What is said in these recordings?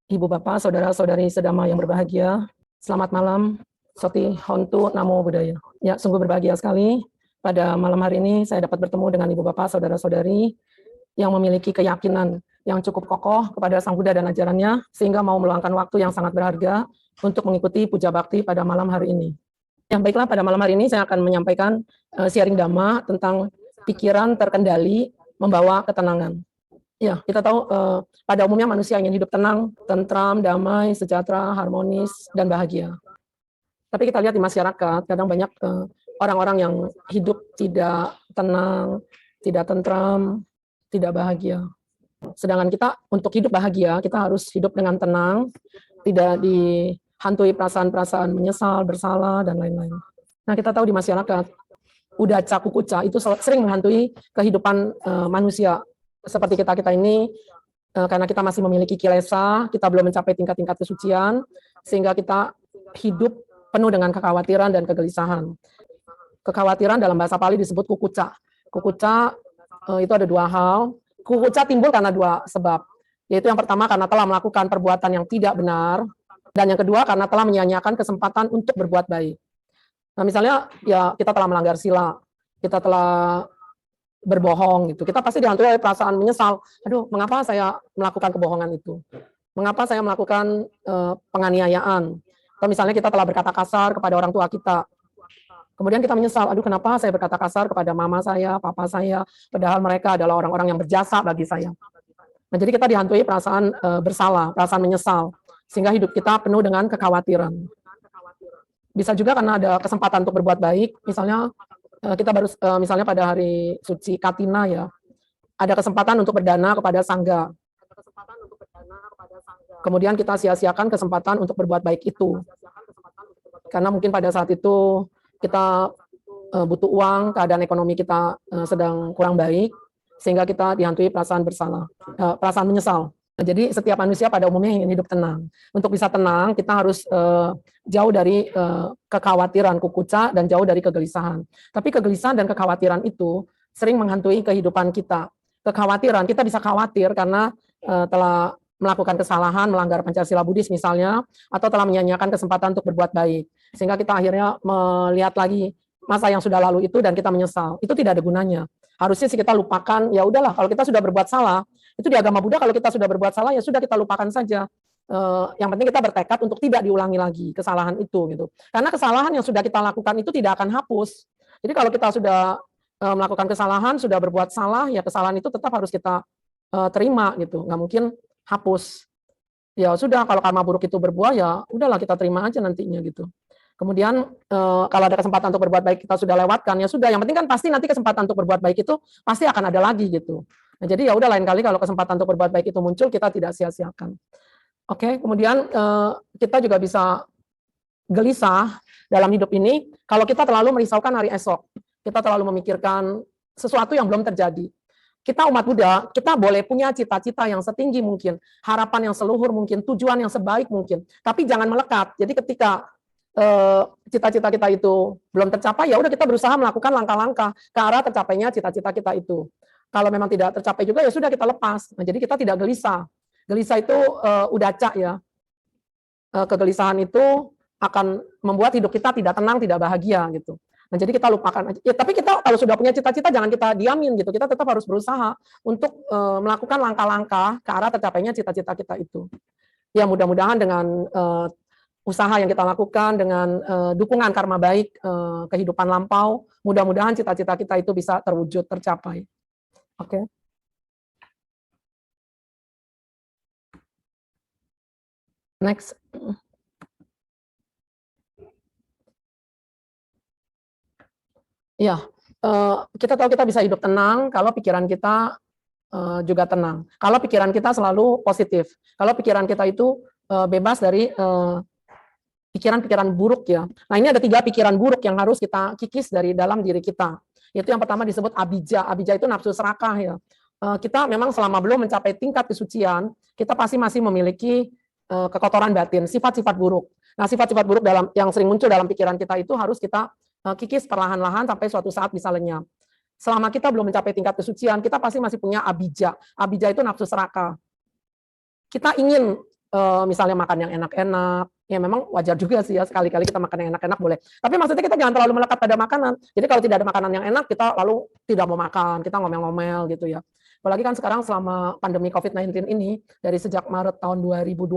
Ibu Bapak, Saudara-saudari sedama yang berbahagia, selamat malam, Soti Hontu Namo Buddhaya. Ya, sungguh berbahagia sekali pada malam hari ini saya dapat bertemu dengan Ibu Bapak, Saudara-saudari yang memiliki keyakinan yang cukup kokoh kepada Sang Buddha dan ajarannya, sehingga mau meluangkan waktu yang sangat berharga untuk mengikuti puja bakti pada malam hari ini. Ya, baiklah, pada malam hari ini saya akan menyampaikan sharing Dhamma tentang pikiran terkendali membawa ketenangan. Ya, kita tahu pada umumnya manusia ingin hidup tenang, tentram, damai, sejahtera, harmonis, dan bahagia. Tapi kita lihat di masyarakat, kadang banyak orang-orang yang hidup tidak tenang, tidak tentram, tidak bahagia. Sedangkan kita untuk hidup bahagia, kita harus hidup dengan tenang, tidak dihantui perasaan-perasaan menyesal, bersalah, dan lain-lain. Nah, kita tahu di masyarakat, udaca, kukuca itu sering menghantui kehidupan manusia. Seperti kita ini, karena kita masih memiliki kilesa, kita belum mencapai tingkat-tingkat kesucian, sehingga kita hidup penuh dengan kekhawatiran dan kegelisahan. Kekhawatiran dalam bahasa Pali disebut kukuca. Kukuca itu ada dua hal. Kukuca timbul karena dua sebab. Yaitu yang pertama karena telah melakukan perbuatan yang tidak benar, dan yang kedua karena telah menyia-nyiakan kesempatan untuk berbuat baik. Nah, misalnya ya kita telah melanggar sila, kita telah berbohong gitu. Kita pasti dihantui oleh perasaan menyesal. Aduh, mengapa saya melakukan kebohongan itu? Mengapa saya melakukan penganiayaan? Atau misalnya kita telah berkata kasar kepada orang tua kita. Kemudian kita menyesal, aduh kenapa saya berkata kasar kepada mama saya, papa saya, padahal mereka adalah orang-orang yang berjasa bagi saya. Nah, jadi kita dihantui perasaan bersalah, perasaan menyesal, sehingga hidup kita penuh dengan kekhawatiran. Bisa juga karena ada kesempatan untuk berbuat baik, misalnya kita baru misalnya pada hari suci Katina ya, ada kesempatan untuk berdana kepada sangga. Kemudian kita sia-siakan kesempatan untuk berbuat baik itu. Karena mungkin pada saat itu kita butuh uang, keadaan ekonomi kita sedang kurang baik, sehingga kita dihantui perasaan bersalah, perasaan menyesal. Jadi setiap manusia pada umumnya ingin hidup tenang. Untuk bisa tenang, kita harus jauh dari kekhawatiran, kukuca, dan jauh dari kegelisahan. Tapi kegelisahan dan kekhawatiran itu sering menghantui kehidupan kita. Kekhawatiran, kita bisa khawatir karena telah melakukan kesalahan, melanggar Pancasila Buddhis misalnya, atau telah menyia-nyiakan kesempatan untuk berbuat baik. Sehingga kita akhirnya melihat lagi masa yang sudah lalu itu dan kita menyesal. Itu tidak ada gunanya. Harusnya sih kita lupakan, ya udahlah kalau kita sudah berbuat salah, itu di agama Buddha kalau kita sudah berbuat salah ya sudah kita lupakan saja. Yang penting kita bertekad untuk tidak diulangi lagi kesalahan itu gitu. Karena kesalahan yang sudah kita lakukan itu tidak akan hapus. Jadi kalau kita sudah melakukan kesalahan, sudah berbuat salah, ya kesalahan itu tetap harus kita terima gitu. Nggak mungkin hapus. Ya sudah kalau karma buruk itu berbuah ya udahlah kita terima aja nantinya gitu. Kemudian kalau ada kesempatan untuk berbuat baik kita sudah lewatkan ya sudah. Yang penting kan pasti nanti kesempatan untuk berbuat baik itu pasti akan ada lagi gitu. Nah, jadi ya udah lain kali kalau kesempatan untuk berbuat baik itu muncul kita tidak sia-siakan. Oke, kemudian kita juga bisa gelisah dalam hidup ini kalau kita terlalu merisaukan hari esok. Kita terlalu memikirkan sesuatu yang belum terjadi. Kita umat Buddha, kita boleh punya cita-cita yang setinggi mungkin, harapan yang seluhur mungkin, tujuan yang sebaik mungkin, tapi jangan melekat. Jadi ketika cita-cita kita itu belum tercapai, ya udah kita berusaha melakukan langkah-langkah ke arah tercapainya cita-cita kita itu. Kalau memang tidak tercapai juga ya sudah kita lepas. Nah, jadi kita tidak gelisah. Gelisah itu udaca ya. Kegelisahan itu akan membuat hidup kita tidak tenang, tidak bahagia gitu. Nah, jadi kita lupakan aja. Ya, tapi kita kalau sudah punya cita-cita jangan kita diamin gitu. Kita tetap harus berusaha untuk melakukan langkah-langkah ke arah tercapainya cita-cita kita itu. Ya, mudah-mudahan dengan usaha yang kita lakukan, dengan dukungan karma baik, kehidupan lampau, mudah-mudahan cita-cita kita itu bisa terwujud, tercapai. Oke. Next. Ya, kita tahu kita bisa hidup tenang kalau pikiran kita juga tenang. Kalau pikiran kita selalu positif. Kalau pikiran kita itu bebas dari pikiran-pikiran buruk ya. Nah, ini ada 3 pikiran buruk yang harus kita kikis dari dalam diri kita. Itu yang pertama disebut abijja. Abijja itu nafsu serakah ya. Kita memang selama belum mencapai tingkat kesucian, kita pasti masih memiliki kekotoran batin, sifat-sifat buruk. Nah, sifat-sifat buruk yang sering muncul dalam pikiran kita itu harus kita kikis perlahan-lahan sampai suatu saat bisa lenyap. Selama kita belum mencapai tingkat kesucian, kita pasti masih punya abijja. Abijja itu nafsu serakah. Kita ingin misalnya makan yang enak-enak, ya memang wajar juga sih ya sekali-kali kita makan yang enak-enak boleh. Tapi maksudnya kita jangan terlalu melekat pada makanan. Jadi kalau tidak ada makanan yang enak, kita lalu tidak mau makan, kita ngomel-ngomel gitu ya. Apalagi kan sekarang selama pandemi COVID-19 ini, dari sejak Maret tahun 2020,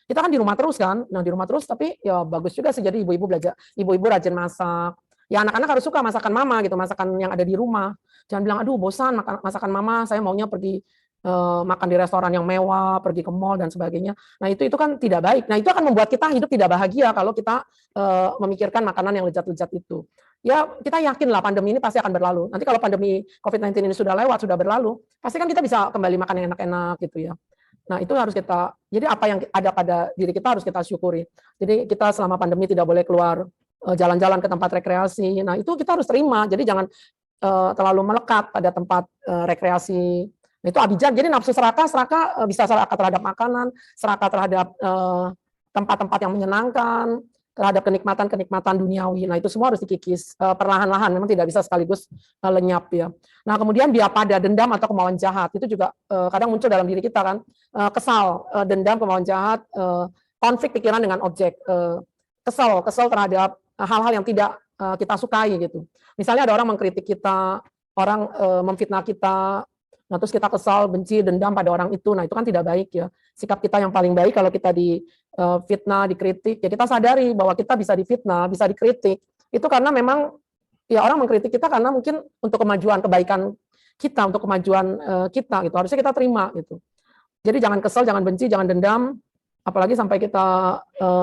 kita kan di rumah terus kan. Nah di rumah terus, tapi ya bagus juga sih. Jadi ibu-ibu rajin masak. Ya anak-anak harus suka masakan mama gitu, masakan yang ada di rumah. Jangan bilang, aduh bosan masakan mama, saya maunya pergi makan di restoran yang mewah, pergi ke mall dan sebagainya. Nah itu kan tidak baik. Nah itu akan membuat kita hidup tidak bahagia kalau kita memikirkan makanan yang lezat-lezat itu. Ya kita yakin lah pandemi ini pasti akan berlalu. Nanti kalau pandemi COVID-19 ini sudah lewat, sudah berlalu, pasti kan kita bisa kembali makan yang enak-enak gitu ya. Nah itu harus kita, jadi apa yang ada pada diri kita harus kita syukuri. Jadi kita selama pandemi tidak boleh keluar jalan-jalan ke tempat rekreasi. Nah itu kita harus terima. Jadi jangan terlalu melekat pada tempat rekreasi. Nah, itu abijah. Jadi nafsu serakah bisa serakah terhadap makanan, serakah terhadap tempat-tempat yang menyenangkan, terhadap kenikmatan duniawi. Nah, itu semua harus dikikis perlahan-lahan, memang tidak bisa sekaligus lenyap ya. Nah, kemudian biapada, dendam atau kemauan jahat, itu juga kadang muncul dalam diri kita kan, kesal, dendam, kemauan jahat, konflik pikiran dengan objek, kesal terhadap hal-hal yang tidak kita sukai gitu. Misalnya ada orang mengkritik kita, orang memfitnah kita, nah terus kita kesal, benci, dendam pada orang itu. Nah itu kan tidak baik ya. Sikap kita yang paling baik kalau kita difitnah, dikritik, ya kita sadari bahwa kita bisa difitnah, bisa dikritik. Itu karena memang ya orang mengkritik kita karena mungkin untuk kemajuan, kebaikan kita, untuk kemajuan kita gitu. Harusnya kita terima gitu. Jadi jangan kesal, jangan benci, jangan dendam, apalagi sampai kita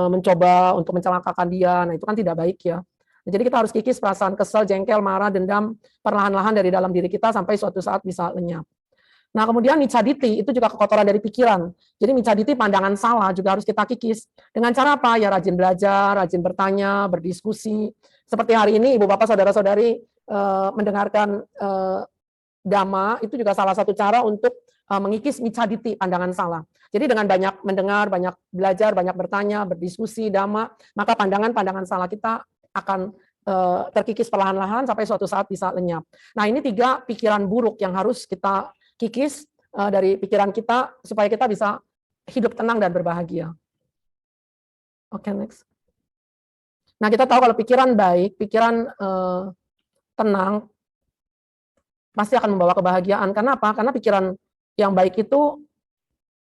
mencoba untuk mencelakakan dia. Nah itu kan tidak baik ya. Jadi kita harus kikis perasaan kesal, jengkel, marah, dendam perlahan-lahan dari dalam diri kita sampai suatu saat bisa lenyap. Nah, kemudian micaditi itu juga kekotoran dari pikiran. Jadi micaditi pandangan salah juga harus kita kikis. Dengan cara apa? Ya rajin belajar, rajin bertanya, berdiskusi. Seperti hari ini Ibu Bapak Saudara-saudari mendengarkan dhamma itu juga salah satu cara untuk mengikis micaditi pandangan salah. Jadi dengan banyak mendengar, banyak belajar, banyak bertanya, berdiskusi dhamma, maka pandangan-pandangan salah kita akan terkikis perlahan-lahan sampai suatu saat bisa lenyap. Nah, ini 3 pikiran buruk yang harus kita kikis dari pikiran kita supaya kita bisa hidup tenang dan berbahagia. Oke, next. Nah, kita tahu kalau pikiran baik, pikiran tenang, pasti akan membawa kebahagiaan. Karena apa? Karena pikiran yang baik itu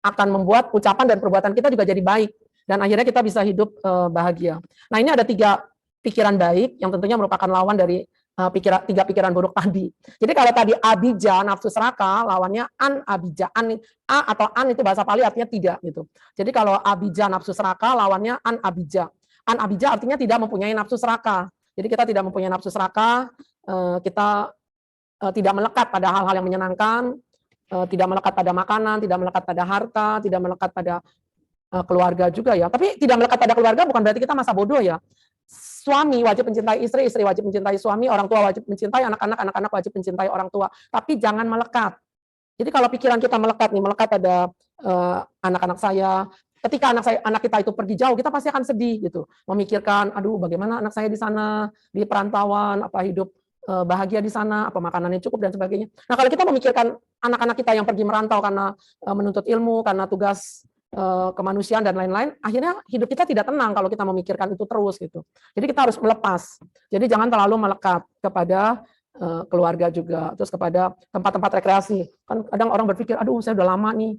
akan membuat ucapan dan perbuatan kita juga jadi baik. Dan akhirnya kita bisa hidup bahagia. Nah, ini ada 3 pikiran baik yang tentunya merupakan lawan dari 3 pikiran buruk tadi. Jadi kalau tadi abija, nafsu serakah, lawannya abija. A atau an itu bahasa Pali artinya tidak gitu. Jadi kalau abija nafsu serakah, lawannya abija. Abija artinya tidak mempunyai nafsu serakah. Jadi kita tidak mempunyai nafsu serakah, kita tidak melekat pada hal-hal yang menyenangkan, tidak melekat pada makanan, tidak melekat pada harta, tidak melekat pada keluarga juga ya. Tapi tidak melekat pada keluarga bukan berarti kita masa bodoh ya. Suami wajib mencintai istri, istri wajib mencintai suami, orang tua wajib mencintai anak-anak, anak-anak wajib mencintai orang tua. Tapi jangan melekat. Jadi kalau pikiran kita melekat pada anak-anak saya, ketika anak kita itu pergi jauh, kita pasti akan sedih gitu. Memikirkan, aduh bagaimana anak saya di sana, di perantauan, apa hidup bahagia di sana, apa makanannya cukup dan sebagainya. Nah kalau kita memikirkan anak-anak kita yang pergi merantau karena menuntut ilmu, karena tugas kemanusiaan dan lain-lain, akhirnya hidup kita tidak tenang kalau kita memikirkan itu terus gitu. Jadi kita harus melepas. Jadi jangan terlalu melekat kepada keluarga juga, terus kepada tempat-tempat rekreasi. Kan kadang orang berpikir, aduh saya udah lama nih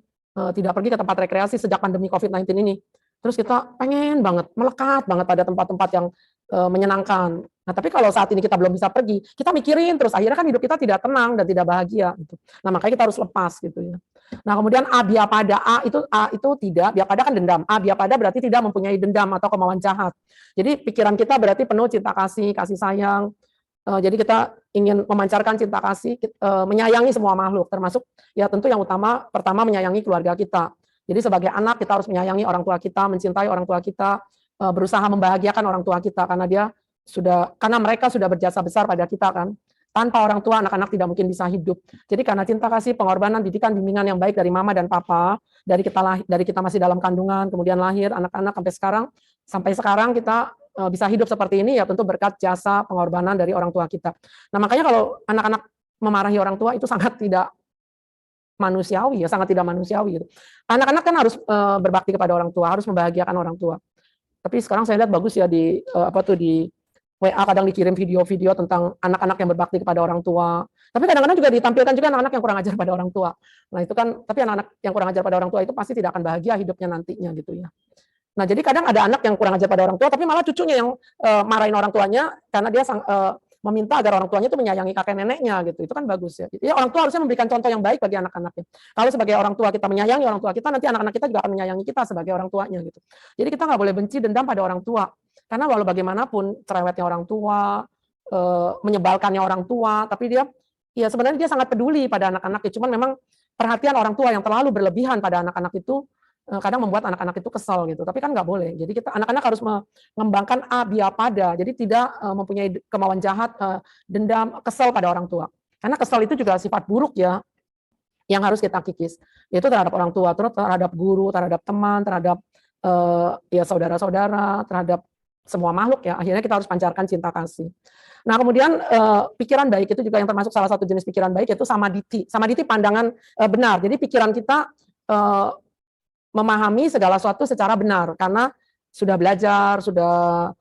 tidak pergi ke tempat rekreasi sejak pandemi COVID-19 ini. Terus kita pengen banget, melekat banget pada tempat-tempat yang menyenangkan. Nah, tapi kalau saat ini kita belum bisa pergi, kita mikirin terus akhirnya kan hidup kita tidak tenang dan tidak bahagia gitu. Nah, makanya kita harus lepas gitu ya. Nah, kemudian abhyapada, A itu tidak, bhyapada kan dendam. Abhyapada berarti tidak mempunyai dendam atau kemauan jahat. Jadi pikiran kita berarti penuh cinta kasih, kasih sayang. Jadi kita ingin memancarkan cinta kasih, menyayangi semua makhluk, termasuk ya tentu yang pertama menyayangi keluarga kita. Jadi sebagai anak kita harus menyayangi orang tua kita, mencintai orang tua kita, berusaha membahagiakan orang tua kita karena mereka sudah berjasa besar pada kita kan. Tanpa orang tua anak-anak tidak mungkin bisa hidup. Jadi karena cinta kasih, pengorbanan, didikan, bimbingan yang baik dari mama dan papa, dari kita masih dalam kandungan, kemudian lahir anak-anak sampai sekarang kita bisa hidup seperti ini ya tentu berkat jasa pengorbanan dari orang tua kita. Nah, makanya kalau anak-anak memarahi orang tua itu sangat tidak manusiawi ya, sangat tidak manusiawi gitu. Anak-anak kan harus berbakti kepada orang tua, harus membahagiakan orang tua. Tapi sekarang saya lihat bagus ya di di WA kadang dikirim video-video tentang anak-anak yang berbakti kepada orang tua. Tapi kadang-kadang juga ditampilkan juga anak-anak yang kurang ajar pada orang tua. Nah itu kan, tapi anak-anak yang kurang ajar pada orang tua itu pasti tidak akan bahagia hidupnya nantinya gitu ya. Nah jadi kadang ada anak yang kurang ajar pada orang tua, tapi malah cucunya yang marahin orang tuanya karena dia meminta agar orang tuanya itu menyayangi kakek neneknya gitu. Itu kan bagus ya. Jadi orang tua harusnya memberikan contoh yang baik bagi anak-anaknya. Kalau sebagai orang tua kita menyayangi orang tua kita, nanti anak-anak kita juga akan menyayangi kita sebagai orang tuanya gitu. Jadi kita nggak boleh benci dendam pada orang tua. Karena walau bagaimanapun cerewetnya orang tua, menyebalkannya orang tua, tapi dia ya sebenarnya dia sangat peduli pada anak-anaknya. Cuman memang perhatian orang tua yang terlalu berlebihan pada anak-anak itu kadang membuat anak-anak itu kesal gitu. Tapi kan nggak boleh. Jadi kita anak-anak harus mengembangkan abia pada. Jadi tidak mempunyai kemauan jahat, dendam, kesal pada orang tua. Karena kesal itu juga sifat buruk ya, yang harus kita kikis. Yaitu terhadap orang tua, terhadap guru, terhadap teman, terhadap ya saudara-saudara, terhadap semua makhluk ya. Akhirnya kita harus pancarkan cinta kasih. Nah kemudian pikiran baik itu juga yang termasuk salah satu jenis pikiran baik, yaitu samaditi. Samaditi pandangan benar. Jadi pikiran kita memahami segala sesuatu secara benar karena sudah belajar, sudah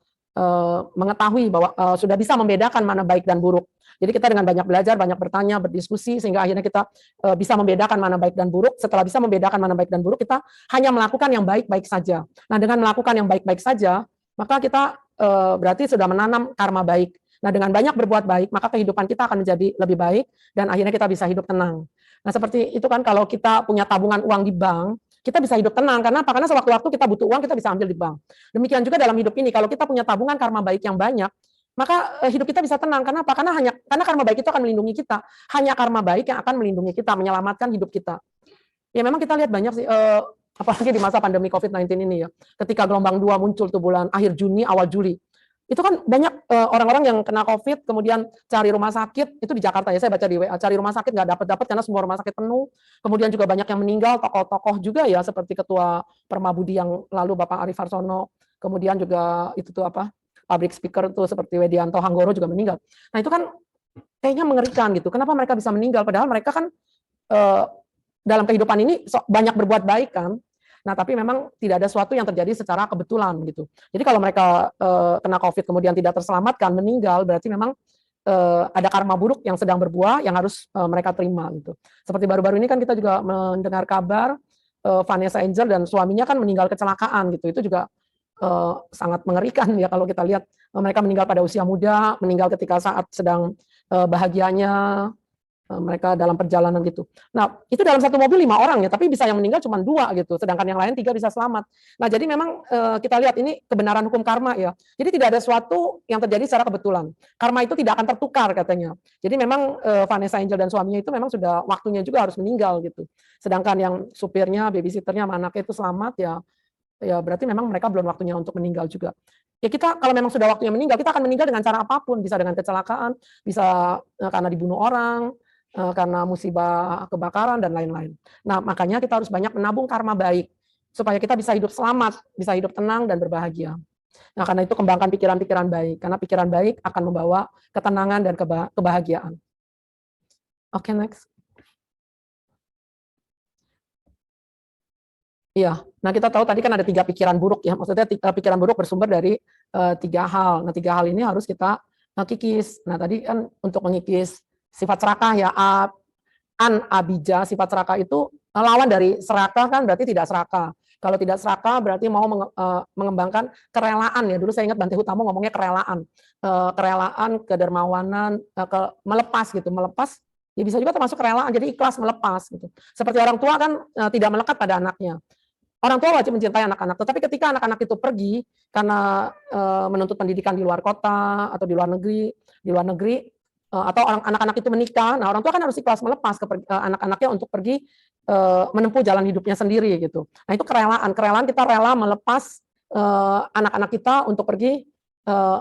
mengetahui bahwa sudah bisa membedakan mana baik dan buruk. Jadi kita dengan banyak belajar, banyak bertanya, berdiskusi sehingga akhirnya kita bisa membedakan mana baik dan buruk. Setelah bisa membedakan mana baik dan buruk, kita hanya melakukan yang baik-baik saja. Nah dengan melakukan yang baik-baik saja, maka kita berarti sudah menanam karma baik. Nah dengan banyak berbuat baik, maka kehidupan kita akan menjadi lebih baik dan akhirnya kita bisa hidup tenang. Nah seperti itu kan kalau kita punya tabungan uang di bank, kita bisa hidup tenang. Karena apa? Karena sewaktu-waktu kita butuh uang, kita bisa ambil di bank. Demikian juga dalam hidup ini, kalau kita punya tabungan karma baik yang banyak, maka hidup kita bisa tenang. Karena apa? Karena karma baik itu akan melindungi kita. Hanya karma baik yang akan melindungi kita, menyelamatkan hidup kita. Ya memang kita lihat banyak sih, apalagi di masa pandemi COVID-19 ini ya. Ketika gelombang 2 muncul tuh bulan akhir Juni, awal Juli. Itu kan banyak orang-orang yang kena COVID, kemudian cari rumah sakit, itu di Jakarta ya, saya baca di WA, cari rumah sakit nggak dapat karena semua rumah sakit penuh. Kemudian juga banyak yang meninggal, tokoh-tokoh juga ya, seperti Ketua Permabudi yang lalu Bapak Arif Harsono, kemudian juga itu tuh public speaker tuh seperti Wedianto Hanggoro juga meninggal. Nah itu kan kayaknya mengerikan gitu, kenapa mereka bisa meninggal, padahal mereka kan dalam kehidupan ini banyak berbuat baik kan. Nah, tapi memang tidak ada sesuatu yang terjadi secara kebetulan gitu. Jadi kalau mereka kena COVID kemudian tidak terselamatkan, meninggal, berarti memang ada karma buruk yang sedang berbuah yang harus mereka terima gitu. Seperti baru-baru ini kan kita juga mendengar kabar Vanessa Angel dan suaminya kan meninggal kecelakaan gitu. Itu juga sangat mengerikan ya kalau kita lihat mereka meninggal pada usia muda, meninggal ketika saat sedang bahagianya. Mereka dalam perjalanan gitu. Nah, itu dalam satu mobil 5 orang ya, tapi bisa yang meninggal cuma 2 gitu, sedangkan yang lain 3 bisa selamat. Nah, jadi memang kita lihat ini kebenaran hukum karma ya. Jadi tidak ada sesuatu yang terjadi secara kebetulan. Karma itu tidak akan tertukar katanya. Jadi memang Vanessa Angel dan suaminya itu memang sudah waktunya juga harus meninggal gitu. Sedangkan yang supirnya, babysitternya, sama anaknya itu selamat ya berarti memang mereka belum waktunya untuk meninggal juga. Ya kita kalau memang sudah waktunya meninggal, kita akan meninggal dengan cara apapun, bisa dengan kecelakaan, bisa karena dibunuh orang, karena musibah kebakaran dan lain-lain. Nah, makanya kita harus banyak menabung karma baik supaya kita bisa hidup selamat, bisa hidup tenang dan berbahagia. Nah, karena itu kembangkan pikiran-pikiran baik, karena pikiran baik akan membawa ketenangan dan kebahagiaan. Oke, next. Iya, nah kita tahu tadi kan ada 3 pikiran buruk ya, maksudnya pikiran buruk bersumber dari 3 hal. Nah 3 hal ini harus kita kikis. Nah tadi kan untuk mengikis sifat serakah ya, abija, sifat serakah itu lawan dari serakah kan berarti tidak serakah. Kalau tidak serakah berarti mau mengembangkan kerelaan ya. Dulu saya ingat Bante Hutamo ngomongnya kerelaan. Kerelaan, kedermawanan, melepas gitu, melepas ya bisa juga termasuk kerelaan, jadi ikhlas melepas gitu. Seperti orang tua kan tidak melekat pada anaknya. Orang tua wajib mencintai anak-anak, tetapi ketika anak-anak itu pergi karena menuntut pendidikan di luar kota atau di luar negeri atau anak-anak itu menikah, nah orang tua kan harus ikhlas melepas anak-anaknya untuk pergi menempuh jalan hidupnya sendiri gitu. Nah itu kerelaan kita rela melepas anak-anak kita untuk pergi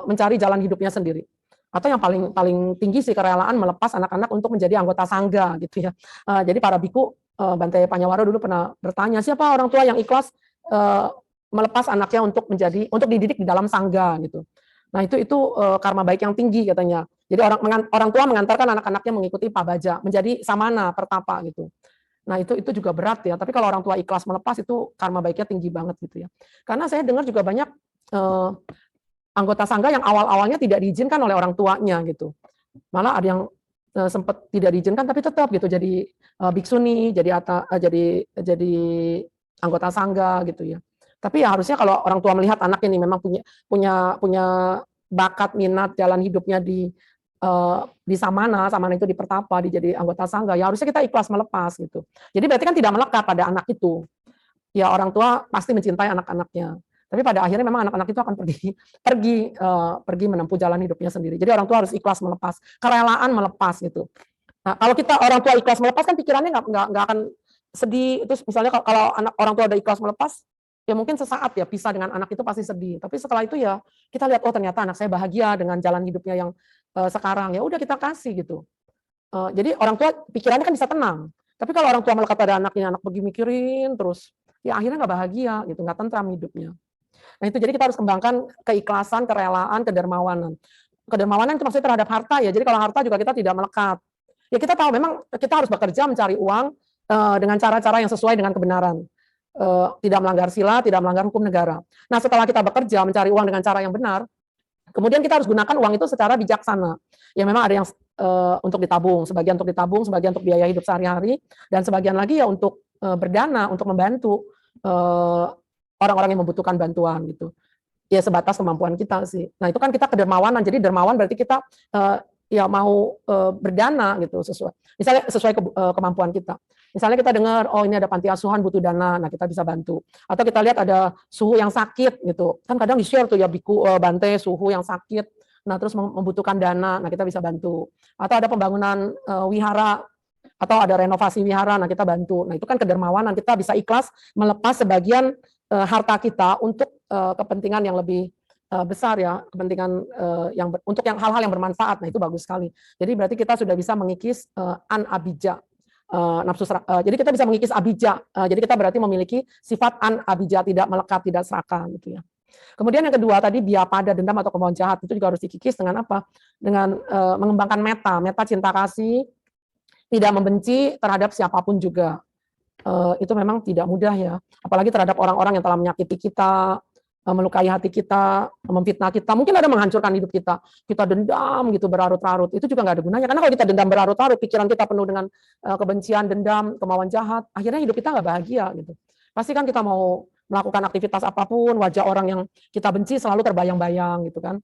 mencari jalan hidupnya sendiri. Atau yang paling tinggi sih kerelaan melepas anak-anak untuk menjadi anggota sangga gitu ya. Jadi para biku, Bante Panyawaro dulu pernah bertanya siapa orang tua yang ikhlas melepas anaknya untuk dididik di dalam sangga gitu. Nah itu karma baik yang tinggi katanya. Jadi orang tua mengantarkan anak-anaknya mengikuti pabaja, menjadi samana pertapa gitu. Nah, itu juga berat ya. Tapi kalau orang tua ikhlas melepas itu karma baiknya tinggi banget gitu ya. Karena saya dengar juga banyak anggota sangga yang awal-awalnya tidak diizinkan oleh orang tuanya gitu. Malah ada yang sempat tidak diizinkan tapi tetap gitu jadi biksuni, jadi anggota sangga gitu ya. Tapi ya harusnya kalau orang tua melihat anak ini memang punya bakat, minat, jalan hidupnya di samana itu di pertapa, jadi anggota sangga, ya harusnya kita ikhlas melepas gitu. Jadi berarti kan tidak melekat pada anak itu. Ya orang tua pasti mencintai anak-anaknya. Tapi pada akhirnya memang anak-anak itu akan pergi menempuh jalan hidupnya sendiri. Jadi orang tua harus ikhlas melepas, kerelaan melepas gitu. Nah, kalau kita orang tua ikhlas melepas kan pikirannya nggak akan sedih. Terus misalnya kalau orang tua ada ikhlas melepas, ya mungkin sesaat ya pisah dengan anak itu pasti sedih. Tapi setelah itu ya kita lihat, oh ternyata anak saya bahagia dengan jalan hidupnya yang sekarang. Ya udah kita kasih gitu. Jadi orang tua pikirannya kan bisa tenang. Tapi kalau orang tua melekat pada anaknya, anak pergi mikirin terus, ya akhirnya nggak bahagia gitu, nggak tentram hidupnya. Nah itu jadi kita harus kembangkan keikhlasan, kerelaan, kedermawanan. Kedermawanan itu maksudnya terhadap harta ya. Jadi kalau harta juga kita tidak melekat. Ya kita tahu memang kita harus bekerja mencari uang dengan cara-cara yang sesuai dengan kebenaran. Tidak melanggar sila, tidak melanggar hukum negara. Nah setelah kita bekerja mencari uang dengan cara yang benar, kemudian kita harus gunakan uang itu secara bijaksana. Ya memang ada yang untuk ditabung, sebagian untuk biaya hidup sehari-hari, dan sebagian lagi ya untuk berdana, untuk membantu orang-orang yang membutuhkan bantuan gitu. Ya sebatas kemampuan kita sih. Nah itu kan kita kedermawanan. Jadi dermawan berarti kita ya mau berdana gitu sesuai kemampuan kita. Misalnya kita dengar, oh ini ada panti asuhan butuh dana, nah kita bisa bantu. Atau kita lihat ada suhu yang sakit gitu. Kan kadang di-share tuh ya biku Bante suhu yang sakit. Nah terus membutuhkan dana, nah kita bisa bantu. Atau ada pembangunan wihara atau ada renovasi wihara, nah kita bantu. Nah itu kan kedermawanan, kita bisa ikhlas melepas sebagian harta kita untuk kepentingan yang lebih besar ya, kepentingan untuk yang hal-hal yang bermanfaat. Nah itu bagus sekali. Jadi berarti kita sudah bisa mengikis an-abija, nafsu jadi kita bisa mengikis abija. Jadi kita berarti memiliki sifat an-abija, tidak melekat, tidak serakah gitu ya. Kemudian yang kedua tadi biapada, dendam atau kemauan jahat itu juga harus dikikis dengan apa? Dengan mengembangkan meta cinta kasih, tidak membenci terhadap siapapun juga. Itu memang tidak mudah ya, apalagi terhadap orang-orang yang telah menyakiti kita, melukai hati kita, memfitnah kita, mungkin ada menghancurkan hidup kita dendam gitu berlarut-larut, itu juga nggak ada gunanya, karena kalau kita dendam berlarut-larut, pikiran kita penuh dengan kebencian, dendam, kemauan jahat, akhirnya hidup kita nggak bahagia gitu. Pasti kan kita mau melakukan aktivitas apapun, wajah orang yang kita benci selalu terbayang-bayang gitu kan,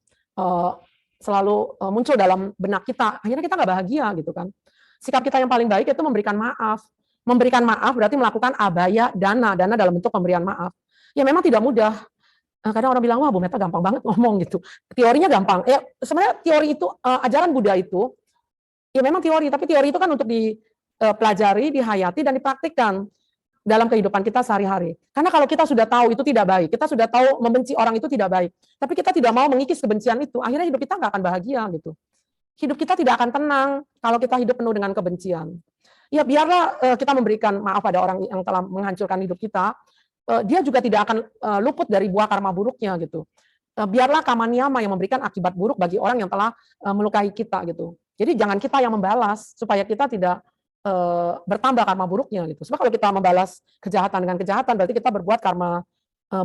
selalu muncul dalam benak kita, akhirnya kita nggak bahagia gitu kan. Sikap kita yang paling baik itu memberikan maaf. Memberikan maaf berarti melakukan abaya dana dalam bentuk pemberian maaf. Ya memang tidak mudah. Kadang orang bilang, wah Bu Meta gampang banget ngomong gitu. Teorinya gampang. Ya sebenarnya teori itu, ajaran Buddha itu, ya memang teori, tapi teori itu kan untuk dipelajari, dihayati, dan dipraktikkan dalam kehidupan kita sehari-hari. Karena kalau kita sudah tahu itu tidak baik, kita sudah tahu membenci orang itu tidak baik, tapi kita tidak mau mengikis kebencian itu, akhirnya hidup kita nggak akan bahagia gitu. Hidup kita tidak akan tenang kalau kita hidup penuh dengan kebencian. Ya biarlah kita memberikan maaf pada orang yang telah menghancurkan hidup kita, dia juga tidak akan luput dari buah karma buruknya gitu. Biarlah kamaniyama yang memberikan akibat buruk bagi orang yang telah melukai kita gitu. Jadi jangan kita yang membalas supaya kita tidak bertambah karma buruknya gitu. Sebab kalau kita membalas kejahatan dengan kejahatan berarti kita berbuat karma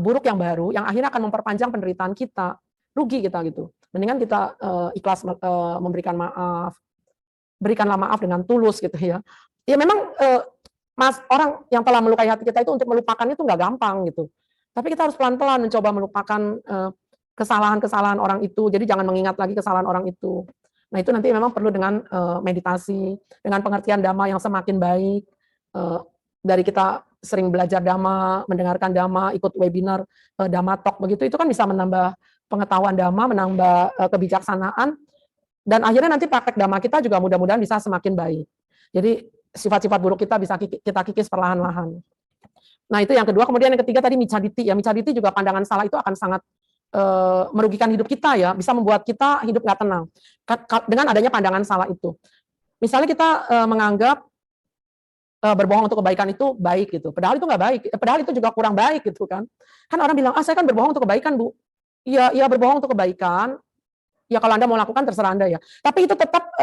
buruk yang baru yang akhirnya akan memperpanjang penderitaan kita, rugi kita gitu. Mendingan kita ikhlas memberikan maaf, berikanlah maaf dengan tulus gitu ya. Ya memang orang yang telah melukai hati kita itu untuk melupakan itu nggak gampang gitu. Tapi kita harus pelan-pelan mencoba melupakan kesalahan-kesalahan orang itu. Jadi jangan mengingat lagi kesalahan orang itu. Nah itu nanti memang perlu dengan meditasi, dengan pengertian dhamma yang semakin baik. Dari kita sering belajar dhamma, mendengarkan dhamma, ikut webinar dhamma talk begitu, itu kan bisa menambah pengetahuan dhamma, menambah kebijaksanaan, dan akhirnya nanti praktek dhamma kita juga mudah-mudahan bisa semakin baik. Jadi sifat-sifat buruk kita bisa kita kikis perlahan-lahan. Nah itu yang kedua. Kemudian yang ketiga tadi micaditi. Ya micaditi juga pandangan salah itu akan sangat merugikan hidup kita ya. Bisa membuat kita hidup nggak tenang dengan adanya pandangan salah itu. Misalnya kita menganggap berbohong untuk kebaikan itu baik gitu. Padahal itu nggak baik. Padahal itu juga kurang baik gitu kan. Kan orang bilang, saya kan berbohong untuk kebaikan Bu. Iya berbohong untuk kebaikan. Ya kalau Anda mau lakukan terserah Anda ya. Tapi itu tetap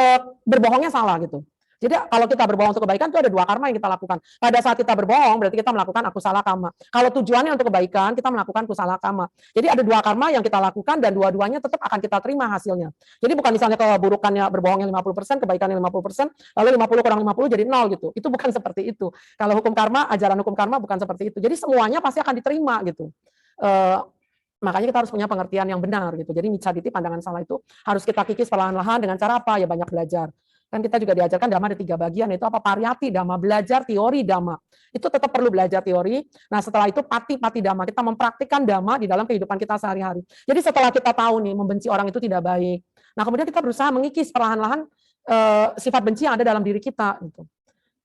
berbohongnya salah gitu. Jadi kalau kita berbohong untuk kebaikan itu ada dua karma yang kita lakukan. Pada saat kita berbohong berarti kita melakukan akusala kama. Kalau tujuannya untuk kebaikan, kita melakukan kusala kama. Jadi ada dua karma yang kita lakukan dan dua-duanya tetap akan kita terima hasilnya. Jadi bukan misalnya keburukannya berbohongnya 50%, kebaikannya 50%, lalu 50 kurang 50 jadi 0 gitu. Itu bukan seperti itu. Kalau hukum karma, ajaran hukum karma bukan seperti itu. Jadi semuanya pasti akan diterima gitu. Makanya kita harus punya pengertian yang benar gitu. Jadi micaditi, pandangan salah itu harus kita kikis perlahan-lahan dengan cara apa? Ya banyak belajar. Kan kita juga diajarkan dhamma ada 3 bagian, itu apa? Pariyati dhamma, belajar teori dhamma. Itu tetap perlu belajar teori. Nah setelah itu pati-pati dhamma, kita mempraktikkan dhamma di dalam kehidupan kita sehari-hari. Jadi setelah kita tahu nih, membenci orang itu tidak baik. Nah kemudian kita berusaha mengikis perlahan-lahan sifat benci yang ada dalam diri kita. Gitu.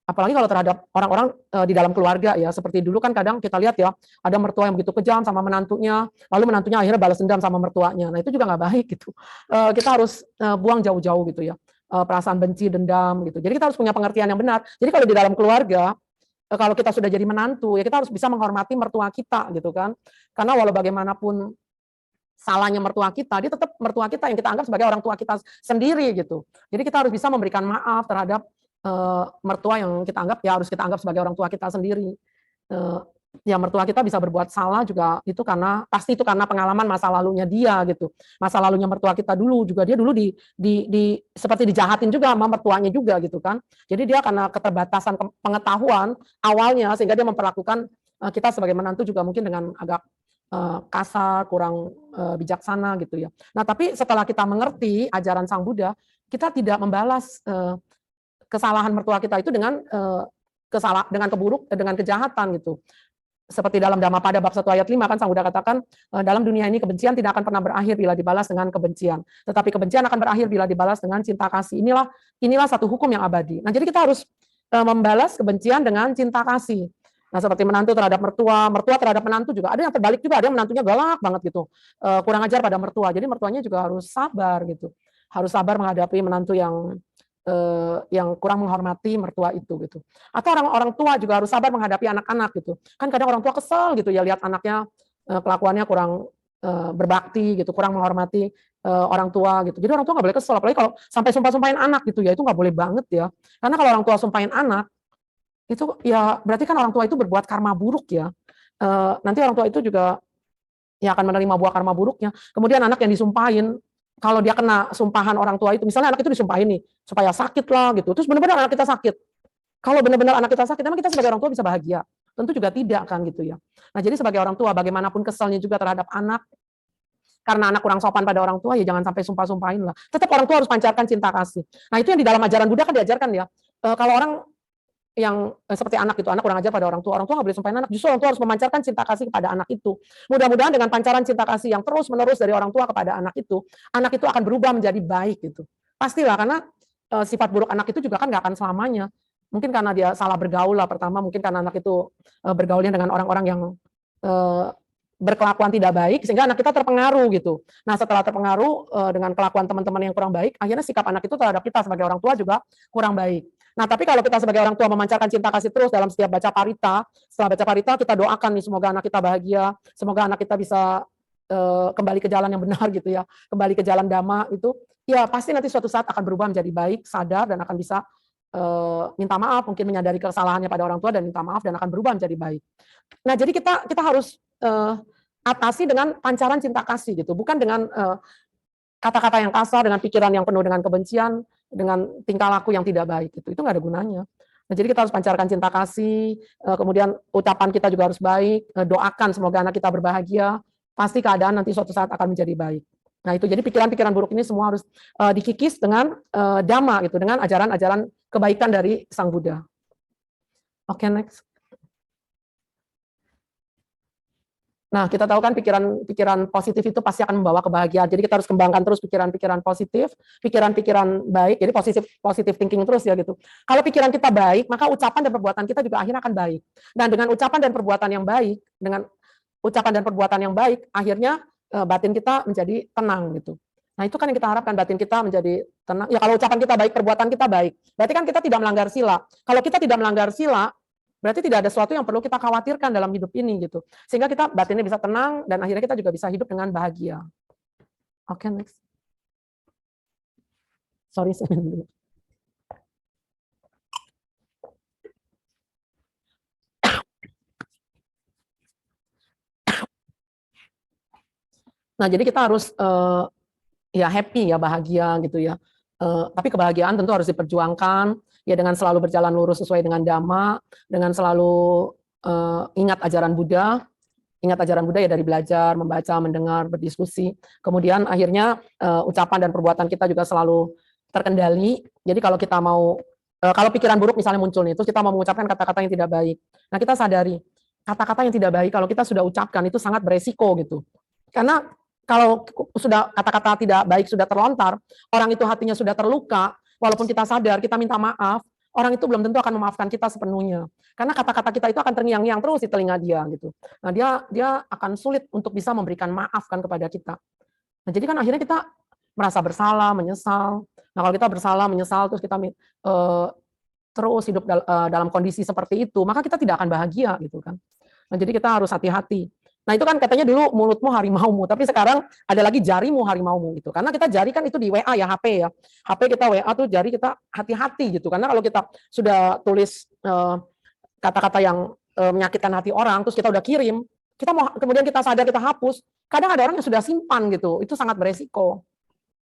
Apalagi kalau terhadap orang-orang di dalam keluarga ya, seperti dulu kan kadang kita lihat ya, ada mertua yang begitu kejam sama menantunya, lalu menantunya akhirnya balas dendam sama mertuanya. Nah itu juga nggak baik gitu. Kita harus buang jauh-jauh gitu ya, perasaan benci, dendam gitu. Jadi kita harus punya pengertian yang benar. Jadi kalau di dalam keluarga, kalau kita sudah jadi menantu ya kita harus bisa menghormati mertua kita gitu kan. Karena walau bagaimanapun salahnya mertua kita, dia tetap mertua kita yang kita anggap sebagai orang tua kita sendiri gitu. Jadi kita harus bisa memberikan maaf terhadap mertua yang kita anggap ya harus kita anggap sebagai orang tua kita sendiri. Ya mertua kita bisa berbuat salah juga itu karena pasti itu karena pengalaman masa lalunya dia gitu. Masa lalunya mertua kita dulu juga dia dulu di seperti dijahatin juga sama mertuanya juga gitu kan. Jadi dia karena keterbatasan pengetahuan awalnya sehingga dia memperlakukan kita sebagai menantu juga mungkin dengan agak kasar, kurang bijaksana gitu ya. Nah, tapi setelah kita mengerti ajaran Sang Buddha, kita tidak membalas kesalahan mertua kita itu dengan dengan kejahatan gitu. Seperti dalam Dhammapada bab 1 ayat 5 kan Sang Buddha katakan dalam dunia ini kebencian tidak akan pernah berakhir bila dibalas dengan kebencian. Tetapi kebencian akan berakhir bila dibalas dengan cinta kasih. Inilah satu hukum yang abadi. Nah, jadi kita harus membalas kebencian dengan cinta kasih. Nah, seperti menantu terhadap mertua, mertua terhadap menantu juga. Ada yang terbalik juga, ada yang menantunya galak banget gitu. Kurang ajar pada mertua. Jadi mertuanya juga harus sabar gitu. Harus sabar menghadapi menantu yang kurang menghormati mertua itu gitu. Atau orang tua juga harus sabar menghadapi anak-anak gitu. Kan kadang orang tua kesel gitu ya lihat anaknya kelakuannya kurang berbakti gitu, kurang menghormati orang tua gitu. Jadi orang tua nggak boleh kesel, apalagi kalau sampai sumpah-sumpahin anak gitu ya, itu nggak boleh banget ya. Karena kalau orang tua sumpahin anak itu ya berarti kan orang tua itu berbuat karma buruk ya. Nanti orang tua itu juga ya akan menerima buah karma buruknya. Kemudian anak yang disumpahin kalau dia kena sumpahan orang tua itu, misalnya anak itu disumpahin nih, supaya sakit lah gitu, terus benar-benar anak kita sakit. Kalau benar-benar anak kita sakit, emang kita sebagai orang tua bisa bahagia? Tentu juga tidak kan gitu ya. Nah jadi sebagai orang tua, bagaimanapun keselnya juga terhadap anak, karena anak kurang sopan pada orang tua, ya jangan sampai sumpah-sumpahin lah. Tetap orang tua harus pancarkan cinta kasih. Nah itu yang di dalam ajaran Buddha kan diajarkan ya. Kalau orang yang seperti anak itu, anak kurang ajar pada orang tua nggak boleh sumpahin anak, justru orang tua harus memancarkan cinta kasih kepada anak itu. Mudah-mudahan dengan pancaran cinta kasih yang terus-menerus dari orang tua kepada anak itu akan berubah menjadi baik gitu. Pastilah, karena sifat buruk anak itu juga kan nggak akan selamanya. Mungkin karena dia salah bergaul lah pertama, mungkin karena anak itu bergaulnya dengan orang-orang yang berkelakuan tidak baik, sehingga anak kita terpengaruh gitu. Nah setelah terpengaruh dengan kelakuan teman-teman yang kurang baik, akhirnya sikap anak itu terhadap kita sebagai orang tua juga kurang baik. Nah, tapi kalau kita sebagai orang tua memancarkan cinta kasih terus dalam setiap baca parita, setelah baca parita kita doakan nih semoga anak kita bahagia, semoga anak kita bisa kembali ke jalan yang benar gitu ya, kembali ke jalan dhamma itu, ya pasti nanti suatu saat akan berubah menjadi baik, sadar dan akan bisa minta maaf, mungkin menyadari kesalahannya pada orang tua dan minta maaf dan akan berubah menjadi baik. Nah, jadi kita harus atasi dengan pancaran cinta kasih gitu, bukan dengan kata-kata yang kasar, dengan pikiran yang penuh dengan kebencian, dengan tingkah laku yang tidak baik itu nggak ada gunanya. Nah, jadi kita harus pancarkan cinta kasih, kemudian ucapan kita juga harus baik, doakan semoga anak kita berbahagia, pasti keadaan nanti suatu saat akan menjadi baik. Nah itu jadi pikiran-pikiran buruk ini semua harus dikikis dengan dhamma gitu, dengan ajaran-ajaran kebaikan dari Sang Buddha. Oke, next. Nah, kita tahu kan pikiran positif itu pasti akan membawa kebahagiaan. Jadi kita harus kembangkan terus pikiran-pikiran positif, pikiran-pikiran baik. Jadi positif thinking terus ya gitu. Kalau pikiran kita baik, maka ucapan dan perbuatan kita juga akhirnya akan baik. Dan dengan ucapan dan perbuatan yang baik, akhirnya batin kita menjadi tenang gitu. Nah, itu kan yang kita harapkan, batin kita menjadi tenang. Ya kalau ucapan kita baik, perbuatan kita baik, berarti kan kita tidak melanggar sila. Kalau kita tidak melanggar sila, berarti tidak ada sesuatu yang perlu kita khawatirkan dalam hidup ini gitu. Sehingga kita batinnya bisa tenang dan akhirnya kita juga bisa hidup dengan bahagia. Oke, next. Sorry. Nah, jadi kita harus ya happy ya, bahagia gitu ya. Tapi kebahagiaan tentu harus diperjuangkan ya dengan selalu berjalan lurus sesuai dengan dhamma, dengan selalu ingat ajaran Buddha. Ingat ajaran Buddha ya dari belajar, membaca, mendengar, berdiskusi. Kemudian akhirnya ucapan dan perbuatan kita juga selalu terkendali. Jadi kalau kita mau, kalau pikiran buruk misalnya muncul nih, terus kita mau mengucapkan kata-kata yang tidak baik. Nah, kita sadari kata-kata yang tidak baik kalau kita sudah ucapkan itu sangat beresiko gitu. Karena kalau sudah kata-kata tidak baik sudah terlontar, orang itu hatinya sudah terluka, walaupun kita sadar, kita minta maaf, orang itu belum tentu akan memaafkan kita sepenuhnya. Karena kata-kata kita itu akan terngiang-ngiang terus di telinga dia gitu. Nah, dia akan sulit untuk bisa memberikan maaf kan kepada kita. Nah, jadi kan akhirnya kita merasa bersalah, menyesal. Nah, kalau kita bersalah, menyesal terus kita terus hidup dalam kondisi seperti itu, maka kita tidak akan bahagia gitu kan. Nah, jadi kita harus hati-hati. Nah, itu kan katanya dulu mulutmu harimaumu, tapi sekarang ada lagi jarimu harimaumu gitu. Karena kita jari kan itu di WA ya, HP ya. HP kita WA tuh jari kita hati-hati gitu. Karena kalau kita sudah tulis kata-kata yang menyakitkan hati orang, terus kita udah kirim, kita mau kemudian kita sadar kita hapus, kadang ada orang yang sudah simpan gitu. Itu sangat beresiko.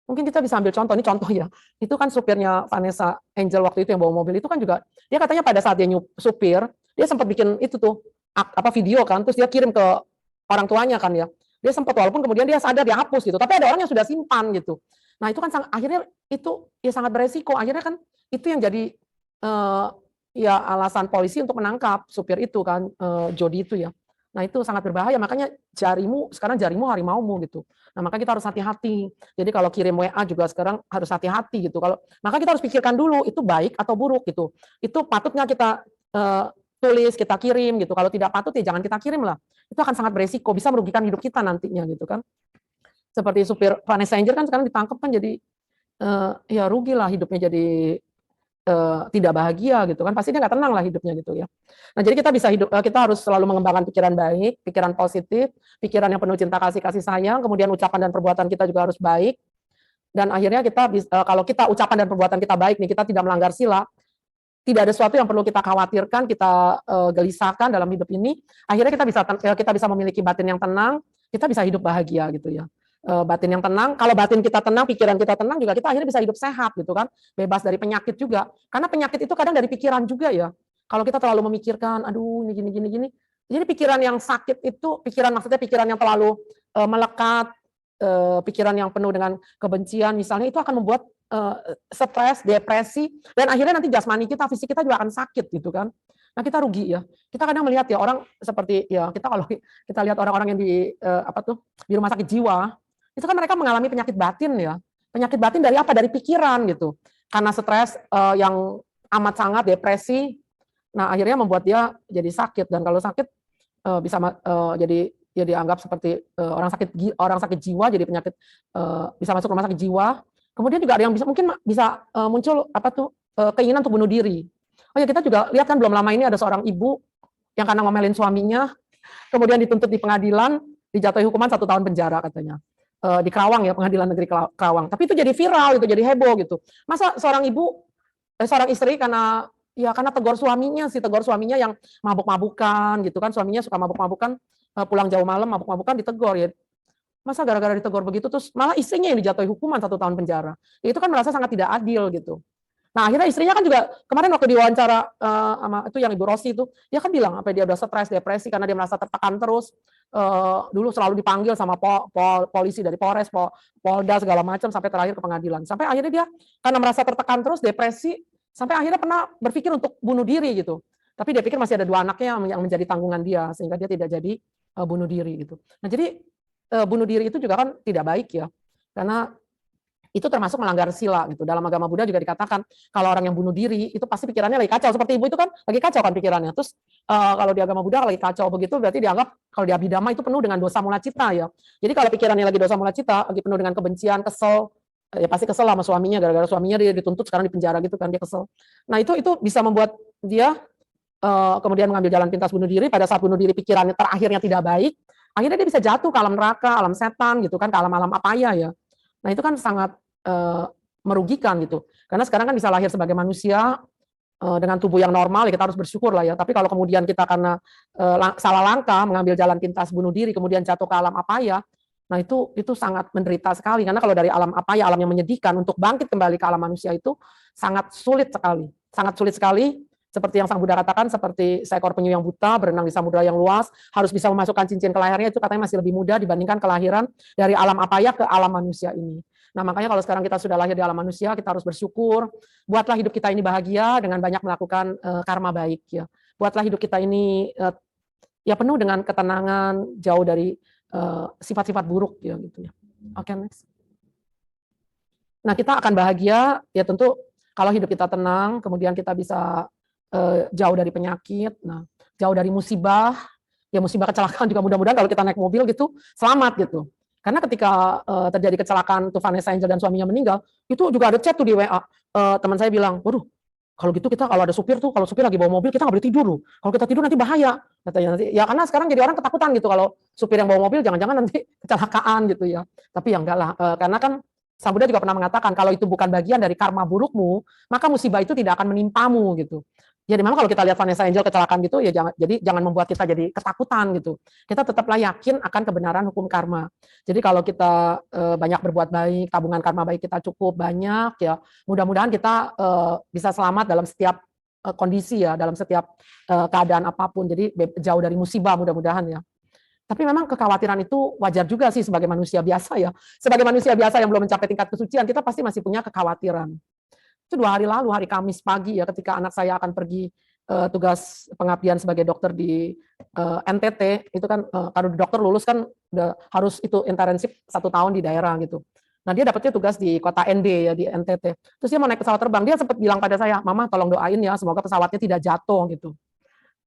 Mungkin kita bisa ambil contoh, ini contoh ya. Itu kan supirnya Vanessa Angel waktu itu yang bawa mobil itu kan juga, dia katanya pada saat dia supir, dia sempat bikin itu tuh apa video kan, terus dia kirim ke orang tuanya kan ya. Dia sempat walaupun kemudian dia sadar dia hapus gitu, tapi ada orang yang sudah simpan gitu. Nah, itu kan akhirnya itu ya sangat beresiko. Akhirnya kan itu yang jadi ya alasan polisi untuk menangkap supir itu kan, Jody itu ya. Nah, itu sangat berbahaya, makanya sekarang jarimu harimaumu gitu. Nah, maka kita harus hati-hati. Jadi kalau kirim WA juga sekarang harus hati-hati gitu. Maka kita harus pikirkan dulu itu baik atau buruk gitu. Itu patutnya kita tulis, kita kirim gitu. Kalau tidak patut ya jangan kita kirim lah. Itu akan sangat beresiko, bisa merugikan hidup kita nantinya gitu kan. Seperti supir Vanessa Angel kan sekarang ditangkap kan jadi ya rugi lah hidupnya, jadi tidak bahagia gitu kan, pasti dia nggak tenang lah hidupnya gitu ya. Nah, jadi kita bisa kita harus selalu mengembangkan pikiran baik, pikiran positif, pikiran yang penuh cinta kasih sayang, kemudian ucapan dan perbuatan kita juga harus baik. Dan akhirnya kita kalau kita ucapan dan perbuatan kita baik nih, kita tidak melanggar sila, tidak ada sesuatu yang perlu kita khawatirkan, kita gelisahkan dalam hidup ini. Akhirnya kita bisa memiliki batin yang tenang, kita bisa hidup bahagia gitu ya. Batin yang tenang, kalau batin kita tenang, pikiran kita tenang juga, kita akhirnya bisa hidup sehat gitu kan, bebas dari penyakit juga. Karena penyakit itu kadang dari pikiran juga ya. Kalau kita terlalu memikirkan, aduh ini gini. Jadi pikiran yang sakit itu, maksudnya pikiran yang terlalu melekat, pikiran yang penuh dengan kebencian misalnya, itu akan membuat stres, depresi, dan akhirnya nanti jasmani kita, fisik kita juga akan sakit gitu kan. Nah, kita rugi ya. Kita kadang melihat ya orang seperti ya kalau kita lihat orang-orang yang di rumah sakit jiwa, itu kan mereka mengalami penyakit batin ya. Penyakit batin dari apa? Dari pikiran gitu. Karena stres yang amat sangat, depresi. Nah, akhirnya membuat dia jadi sakit, dan kalau sakit bisa jadi ya dianggap seperti orang sakit jiwa, jadi penyakit bisa masuk rumah sakit jiwa. Kemudian juga ada yang mungkin bisa muncul keinginan untuk bunuh diri. Oh ya, kita juga lihat kan belum lama ini ada seorang ibu yang karena ngomelin suaminya, kemudian dituntut di pengadilan, dijatuhi hukuman 1 tahun penjara katanya. Di Kerawang ya, Pengadilan Negeri Kerawang. Tapi itu jadi viral, itu jadi heboh gitu. Masa seorang istri karena tegur suaminya yang mabuk-mabukan gitu kan, suaminya suka mabuk-mabukan, pulang jauh malam mabuk-mabukan ditegur ya. Masa gara-gara ditegur begitu terus malah istrinya yang dijatuhi hukuman 1 tahun penjara. Ya, itu kan merasa sangat tidak adil gitu. Nah, akhirnya istrinya kan juga kemarin waktu diwawancara sama itu yang Ibu Rosi itu, dia kan bilang dia udah stres, depresi karena dia merasa tertekan terus. Dulu selalu dipanggil sama polisi dari Polres, Polda segala macam sampai terakhir ke pengadilan. Sampai akhirnya dia karena merasa tertekan terus, depresi, sampai akhirnya pernah berpikir untuk bunuh diri gitu. Tapi dia pikir masih ada 2 anaknya yang menjadi tanggungan dia, sehingga dia tidak jadi bunuh diri gitu. Nah, jadi bunuh diri itu juga kan tidak baik ya, karena itu termasuk melanggar sila gitu. Dalam agama Buddha juga dikatakan kalau orang yang bunuh diri itu pasti pikirannya lagi kacau, seperti ibu itu kan lagi kacau kan pikirannya. Terus kalau di agama Buddha lagi kacau begitu berarti dianggap kalau di Abhidhamma itu penuh dengan dosa mula cita ya. Jadi kalau pikirannya lagi dosa mula cita, lagi penuh dengan kebencian, kesel, ya pasti kesel sama suaminya, gara-gara suaminya dia dituntut sekarang di penjara gitu kan, dia kesel. Nah, itu bisa membuat dia kemudian mengambil jalan pintas bunuh diri. Pada saat bunuh diri pikirannya terakhirnya tidak baik, akhirnya dia bisa jatuh ke alam neraka, alam setan gitu kan, ke alam-alam apaya ya. Nah, itu kan sangat merugikan gitu. Karena sekarang kan bisa lahir sebagai manusia dengan tubuh yang normal, ya kita harus bersyukur lah ya. Tapi kalau kemudian kita karena salah langkah mengambil jalan pintas bunuh diri, kemudian jatuh ke alam apaya, Nah itu sangat menderita sekali, karena kalau dari alam apa ya, alam yang menyedihkan, untuk bangkit kembali ke alam manusia itu sangat sulit sekali, seperti yang Sang Buddha katakan, seperti seekor penyu yang buta berenang di samudera yang luas, harus bisa memasukkan cincin ke lehernya, itu katanya masih lebih mudah dibandingkan kelahiran dari alam apaya ke alam manusia ini. Nah makanya kalau sekarang kita sudah lahir di alam manusia, kita harus bersyukur, buatlah hidup kita ini bahagia dengan banyak melakukan karma baik ya. Buatlah hidup kita ini ya penuh dengan ketenangan, jauh dari sifat-sifat buruk ya gitu ya. Oke, next. Nah, kita akan bahagia ya tentu kalau hidup kita tenang, kemudian kita bisa jauh dari penyakit, nah, jauh dari musibah, ya musibah kecelakaan juga mudah-mudahan kalau kita naik mobil gitu selamat gitu. Karena ketika terjadi kecelakaan tuh Vanessa Angel dan suaminya meninggal, itu juga ada chat tuh di WA. Teman saya bilang, waduh, kalau gitu kita kalau ada supir tuh, kalau supir lagi bawa mobil kita nggak boleh tidur loh. Kalau kita tidur nanti bahaya. Katanya nanti, ya karena sekarang jadi orang ketakutan gitu kalau supir yang bawa mobil jangan-jangan nanti kecelakaan gitu ya. Tapi ya enggak lah, karena kan Sang Buddha juga pernah mengatakan kalau itu bukan bagian dari karma burukmu, maka musibah itu tidak akan menimpamu gitu. Jadi memang kalau kita lihat Vanessa Angel kecelakaan gitu ya jangan membuat kita jadi ketakutan gitu. Kita tetaplah yakin akan kebenaran hukum karma. Jadi kalau kita banyak berbuat baik, tabungan karma baik kita cukup banyak ya, mudah-mudahan kita bisa selamat dalam setiap kondisi ya, dalam setiap keadaan apapun. Jadi jauh dari musibah mudah-mudahan ya. Tapi memang kekhawatiran itu wajar juga sih sebagai manusia biasa ya. Sebagai manusia biasa yang belum mencapai tingkat kesucian, kita pasti masih punya kekhawatiran. Itu 2 hari lalu, hari Kamis pagi ya, ketika anak saya akan pergi tugas pengabdian sebagai dokter di NTT, itu kan kalau dokter lulus kan udah harus itu intensif 1 tahun di daerah gitu. Nah dia dapetnya tugas di kota ND ya, di NTT. Terus dia mau naik pesawat terbang, dia sempat bilang pada saya, Mama tolong doain ya, semoga pesawatnya tidak jatuh gitu.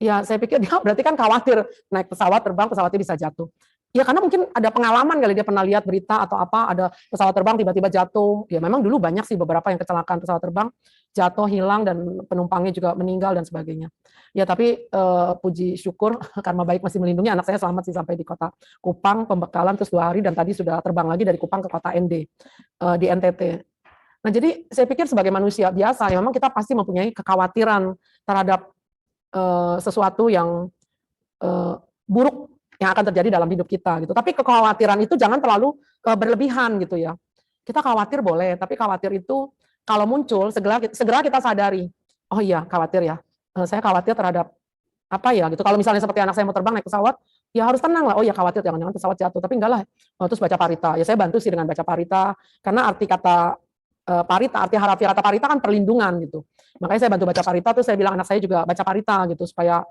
Ya saya pikir dia berarti kan khawatir naik pesawat terbang, pesawatnya bisa jatuh. Ya karena mungkin ada pengalaman kali dia pernah lihat berita atau apa, ada pesawat terbang tiba-tiba jatuh. Ya memang dulu banyak sih beberapa yang kecelakaan pesawat terbang, jatuh, hilang, dan penumpangnya juga meninggal dan sebagainya. Ya tapi puji syukur karma baik masih melindungi, anak saya selamat sih sampai di kota Kupang, pembekalan terus 2 hari, dan tadi sudah terbang lagi dari Kupang ke kota ND di NTT. Nah jadi saya pikir sebagai manusia biasa, ya memang kita pasti mempunyai kekhawatiran terhadap sesuatu yang buruk yang akan terjadi dalam hidup kita gitu. Tapi kekhawatiran itu jangan terlalu berlebihan gitu ya. Kita khawatir boleh, tapi khawatir itu kalau muncul segera kita sadari. Oh iya, khawatir ya. Saya khawatir terhadap apa ya gitu. Kalau misalnya seperti anak saya mau terbang naik pesawat, ya harus tenang lah. Oh iya khawatir jangan-jangan pesawat jatuh. Tapi enggak lah. Terus baca parita. Ya saya bantu sih dengan baca parita karena arti kata parita, arti harafiah kata parita kan perlindungan gitu. Makanya saya bantu baca parita, terus saya bilang anak saya juga baca parita gitu supaya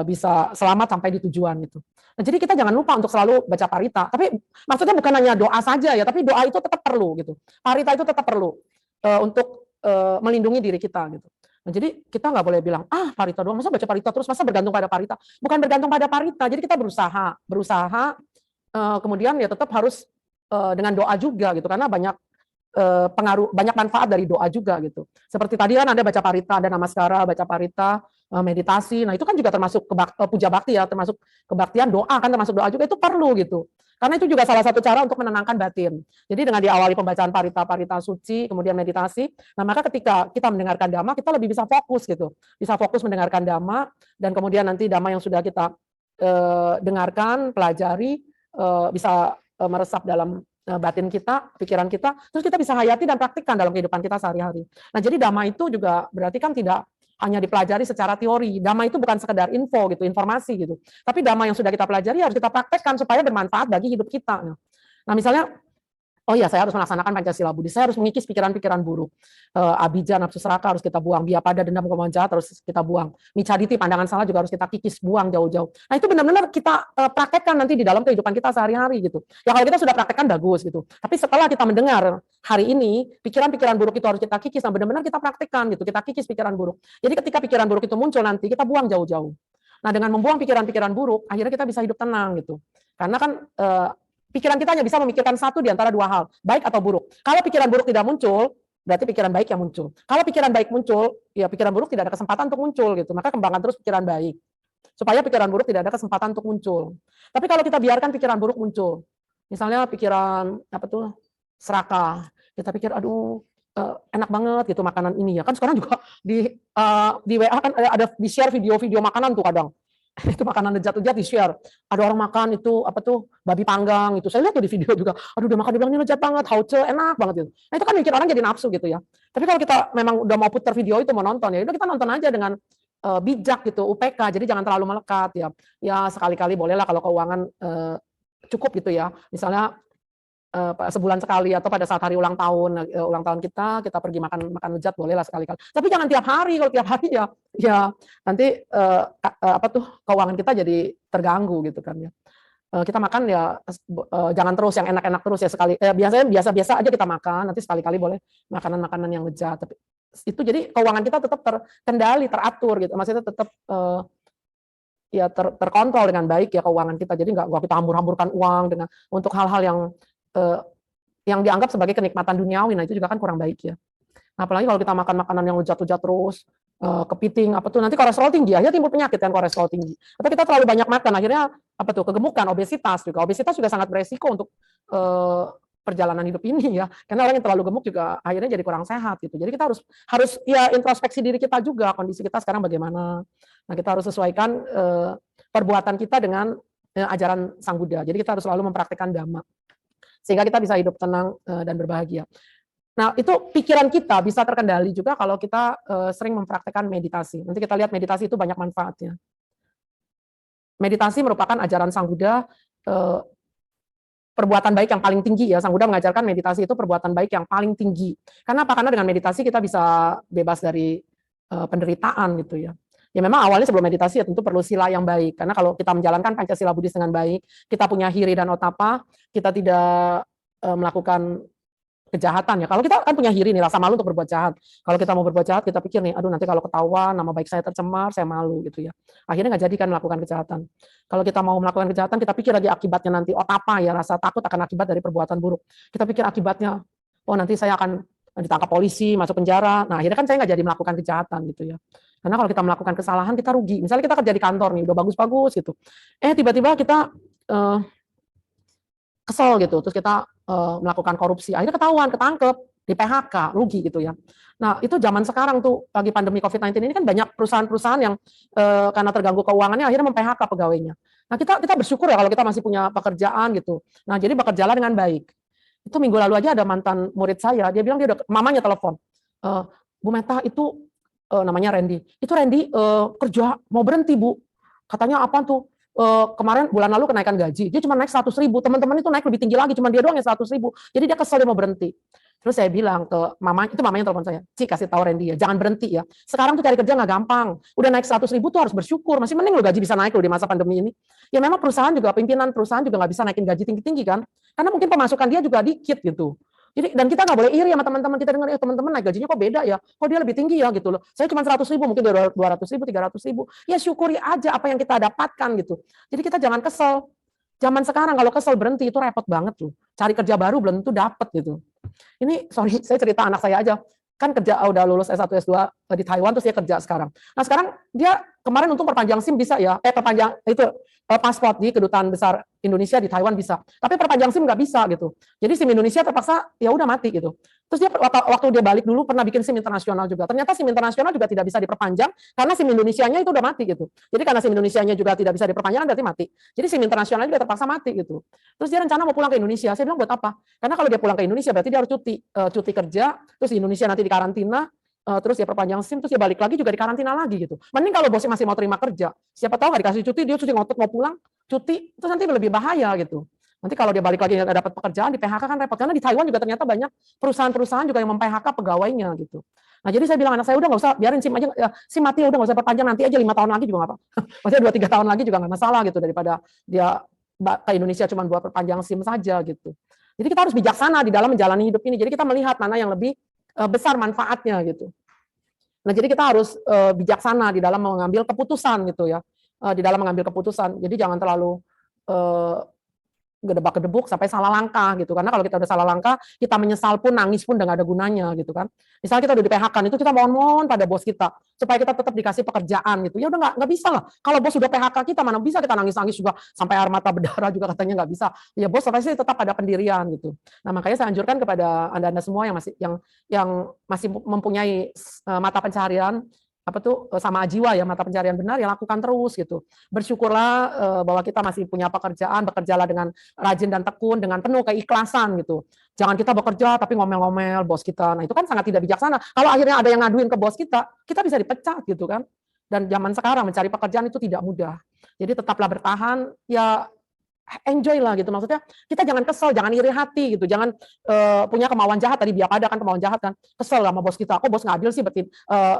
bisa selamat sampai di tujuan gitu. Nah, jadi kita jangan lupa untuk selalu baca parita. Tapi maksudnya bukan hanya doa saja ya, tapi doa itu tetap perlu gitu. Parita itu tetap perlu untuk melindungi diri kita gitu. Nah, jadi kita nggak boleh bilang parita doang, masa baca parita terus, masa bergantung pada parita. Bukan bergantung pada parita. Jadi kita berusaha kemudian ya tetap harus dengan doa juga gitu, karena banyak pengaruh, banyak manfaat dari doa juga gitu. Seperti tadi kan Anda baca parita, ada namaskara, baca parita, meditasi. Nah, itu kan juga termasuk puja bakti ya, termasuk kebaktian, doa kan termasuk doa juga, itu perlu gitu. Karena itu juga salah satu cara untuk menenangkan batin. Jadi dengan diawali pembacaan parita suci, kemudian meditasi, nah maka ketika kita mendengarkan dhamma, kita lebih bisa fokus gitu. Bisa fokus mendengarkan dhamma, dan kemudian nanti dhamma yang sudah kita dengarkan, pelajari, bisa meresap dalam batin kita, pikiran kita, terus kita bisa hayati dan praktikkan dalam kehidupan kita sehari-hari. Nah, jadi dhamma itu juga berarti kan tidak hanya dipelajari secara teori. Dhamma itu bukan sekedar info gitu, informasi gitu. Tapi dhamma yang sudah kita pelajari harus kita praktekkan supaya bermanfaat bagi hidup kita. Nah, misalnya oh iya, saya harus melaksanakan Pancasila Buddhis, saya harus mengikis pikiran-pikiran buruk. Abijah, nafsu seraka harus kita buang, biapada, dendam, kemauan jahat harus kita buang. Micaditi, pandangan salah juga harus kita kikis, buang jauh-jauh. Nah itu benar-benar kita praktekkan nanti di dalam kehidupan kita sehari-hari gitu. Ya kalau kita sudah praktekkan bagus gitu. Tapi setelah kita mendengar hari ini, pikiran-pikiran buruk itu harus kita kikis, nah benar-benar kita praktekkan gitu, kita kikis pikiran buruk. Jadi ketika pikiran buruk itu muncul nanti, kita buang jauh-jauh. Nah dengan membuang pikiran-pikiran buruk, akhirnya kita bisa hidup tenang gitu. Karena kan pikiran kita hanya bisa memikirkan satu di antara 2 hal, baik atau buruk. Kalau pikiran buruk tidak muncul, berarti pikiran baik yang muncul. Kalau pikiran baik muncul, ya pikiran buruk tidak ada kesempatan untuk muncul gitu. Maka kembangkan terus pikiran baik. Supaya pikiran buruk tidak ada kesempatan untuk muncul. Tapi kalau kita biarkan pikiran buruk muncul, misalnya pikiran serakah, kita pikir aduh enak banget gitu makanan ini ya. Kan sekarang juga di WA kan ada di-share video-video makanan tuh kadang. itu makanan lezat-lezat di-share. Ada orang makan itu apa tuh babi panggang itu. Saya lihat tuh di video juga. Aduh udah makan dia bilang ini lezat banget, hauce, enak banget itu. Nah itu kan bikin orang jadi nafsu gitu ya. Tapi kalau kita memang udah mau putar video itu mau nonton ya, udah kita nonton aja dengan bijak gitu, UPK. Jadi jangan terlalu melekat ya. Ya sekali-kali bolehlah kalau keuangan cukup gitu ya. Misalnya sebulan sekali atau pada saat hari ulang tahun kita pergi makan lezat bolehlah sekali-kali. Tapi jangan tiap hari. Kalau tiap hari ya nanti apa tuh keuangan kita jadi terganggu gitu kan ya. Kita makan ya jangan terus yang enak-enak terus ya sekali. Biasanya biasa-biasa aja kita makan, nanti sekali-kali boleh makanan-makanan yang lezat. Tapi itu jadi keuangan kita tetap terkendali, teratur gitu. Maksudnya tetap ya terkontrol dengan baik ya keuangan kita. Jadi nggak kita hambur-hamburkan uang dengan untuk hal-hal yang dianggap sebagai kenikmatan duniawi. Nah itu juga kan kurang baik ya. Nah, apalagi kalau kita makan makanan yang lezat-lezat terus, kepiting apa tuh nanti kolesterol tinggi aja timbul penyakit kan kolesterol tinggi. Atau kita terlalu banyak makan akhirnya apa tuh kegemukan, obesitas juga. Obesitas juga sangat beresiko untuk perjalanan hidup ini ya. Karena orang yang terlalu gemuk juga akhirnya jadi kurang sehat gitu. Jadi kita harus ya introspeksi diri kita juga, kondisi kita sekarang bagaimana. Nah, kita harus sesuaikan perbuatan kita dengan ajaran Sang Buddha. Jadi kita harus selalu mempraktikkan Dhamma sehingga kita bisa hidup tenang dan berbahagia. Nah, itu pikiran kita bisa terkendali juga kalau kita sering mempraktikkan meditasi. Nanti kita lihat meditasi itu banyak manfaatnya. Meditasi merupakan ajaran Sang Buddha, perbuatan baik yang paling tinggi ya. Sang Buddha mengajarkan meditasi itu perbuatan baik yang paling tinggi. Karena apa? Karena dengan meditasi kita bisa bebas dari penderitaan gitu ya. Ya memang awalnya sebelum meditasi ya tentu perlu sila yang baik. Karena kalau kita menjalankan Pancasila Buddhis dengan baik, kita punya hiri dan otapa, kita tidak melakukan kejahatan ya. Kalau kita kan punya hiri nih, rasa malu untuk berbuat jahat. Kalau kita mau berbuat jahat, kita pikir nih, aduh nanti kalau ketahuan, nama baik saya tercemar, saya malu gitu ya. Akhirnya nggak jadi kan melakukan kejahatan. Kalau kita mau melakukan kejahatan, kita pikir lagi akibatnya nanti, otapa ya, rasa takut akan akibat dari perbuatan buruk. Kita pikir akibatnya, oh nanti saya akan ditangkap polisi, masuk penjara. Nah akhirnya kan saya nggak jadi melakukan kejahatan gitu ya. Karena kalau kita melakukan kesalahan kita rugi. Misalnya kita kerja di kantor nih udah bagus-bagus gitu. Tiba-tiba kita kesel gitu, terus kita melakukan korupsi. Akhirnya ketahuan, ketangkep, di PHK, rugi gitu ya. Nah, itu zaman sekarang tuh lagi pandemi COVID-19 ini kan banyak perusahaan-perusahaan yang karena terganggu keuangannya akhirnya mem-PHK pegawainya. Nah, kita bersyukur ya kalau kita masih punya pekerjaan gitu. Nah, jadi bekerjalah dengan baik. Itu minggu lalu aja ada mantan murid saya, dia bilang dia udah mamanya telepon. Bu Meta itu namanya Randy. Itu Randy kerja mau berhenti Bu. Katanya apa tuh? Kemarin bulan lalu kenaikan gaji. Dia cuma naik 100.000. Teman-teman itu naik lebih tinggi lagi. Cuma dia doang yang 100.000. Jadi dia kesel dia mau berhenti. Terus saya bilang ke mama, itu mamanya telepon saya, Ci kasih tahu Randy ya, jangan berhenti ya. Sekarang tuh cari kerja nggak gampang. Udah naik 100.000 tuh harus bersyukur. Masih mending lo gaji bisa naik lo di masa pandemi ini. Ya memang perusahaan juga, pimpinan perusahaan juga nggak bisa naikin gaji tinggi-tinggi kan. Karena mungkin pemasukan dia juga dikit gitu. Jadi dan kita nggak boleh iri sama teman-teman kita dengar teman-teman naik gajinya kok beda ya, kok dia lebih tinggi ya gitu loh. Saya cuma 100.000 mungkin dia 200.000, 300.000. Ya syukuri aja apa yang kita dapatkan gitu. Jadi kita jangan kesel. Zaman sekarang kalau kesel berhenti itu repot banget loh. Cari kerja baru belum tentu dapat gitu. Ini sorry saya cerita anak saya aja. Kan kerja udah lulus S1 S2 di Taiwan terus dia kerja sekarang. Nah, sekarang dia kemarin untung perpanjang SIM bisa ya. Perpanjang itu paspor di kedutaan besar Indonesia di Taiwan bisa. Tapi perpanjang SIM nggak bisa gitu. Jadi SIM Indonesia terpaksa ya udah mati gitu. Terus dia waktu dia balik dulu pernah bikin SIM internasional juga. Ternyata SIM internasional juga tidak bisa diperpanjang karena SIM Indonesianya itu udah mati gitu. Jadi karena SIM Indonesianya juga tidak bisa diperpanjang berarti mati. Jadi SIM internasional juga terpaksa mati gitu. Terus dia rencana mau pulang ke Indonesia. Saya bilang buat apa? Karena kalau dia pulang ke Indonesia berarti dia harus cuti kerja, terus di Indonesia nanti di karantina, terus dia perpanjang SIM, terus dia balik lagi juga di karantina lagi gitu. Mending kalau bosnya masih mau terima kerja, siapa tahu nggak dikasih cuti, dia cuti ngotot mau pulang, cuti, terus nanti lebih bahaya gitu. Nanti kalau dia balik lagi nggak dapat pekerjaan, di PHK kan repot. Karena di Taiwan juga ternyata banyak perusahaan-perusahaan juga yang mem-PHK pegawainya gitu. Nah jadi saya bilang anak saya udah nggak usah, biarin SIM aja, SIM mati udah nggak usah perpanjang, nanti aja 5 tahun lagi juga nggak apa. Maksudnya 2-3 tahun lagi juga nggak masalah gitu, daripada dia ke Indonesia cuma buat perpanjang SIM saja gitu. Jadi kita harus bijaksana di dalam menjalani hidup ini. Jadi kita melihat mana yang lebih besar manfaatnya gitu. Nah, jadi kita harus bijaksana di dalam mengambil keputusan gitu ya. Di dalam mengambil keputusan. Jadi jangan terlalu gedebak-gedebuk sampai salah langkah gitu. Karena kalau kita udah salah langkah, kita menyesal pun, nangis pun udah nggak ada gunanya gitu kan. Misalnya kita udah di PHK itu kita mohon-mohon pada bos kita supaya kita tetap dikasih pekerjaan gitu. Ya udah nggak bisa lah. Kalau bos sudah PHK kita mana bisa kita nangis-nangis juga sampai air mata berdarah juga katanya nggak bisa. Ya bos pasti tetap ada pendirian gitu. Nah makanya saya anjurkan kepada anda semua yang masih mempunyai mata pencaharian, sama jiwa ya, mata pencarian benar ya lakukan terus gitu. Bersyukurlah bahwa kita masih punya pekerjaan, bekerjalah dengan rajin dan tekun, dengan penuh keikhlasan gitu. Jangan kita bekerja tapi ngomel-ngomel bos kita. Nah itu kan sangat tidak bijaksana. Kalau akhirnya ada yang ngaduin ke bos kita bisa dipecat gitu kan. Dan zaman sekarang mencari pekerjaan itu tidak mudah. Jadi tetaplah bertahan, ya enjoy lah gitu. Maksudnya kita jangan kesel, jangan iri hati gitu, jangan punya kemauan jahat. Tadi biar ada kan kemauan jahat kan, kesel sama bos kita, kok bos nggak adil sih,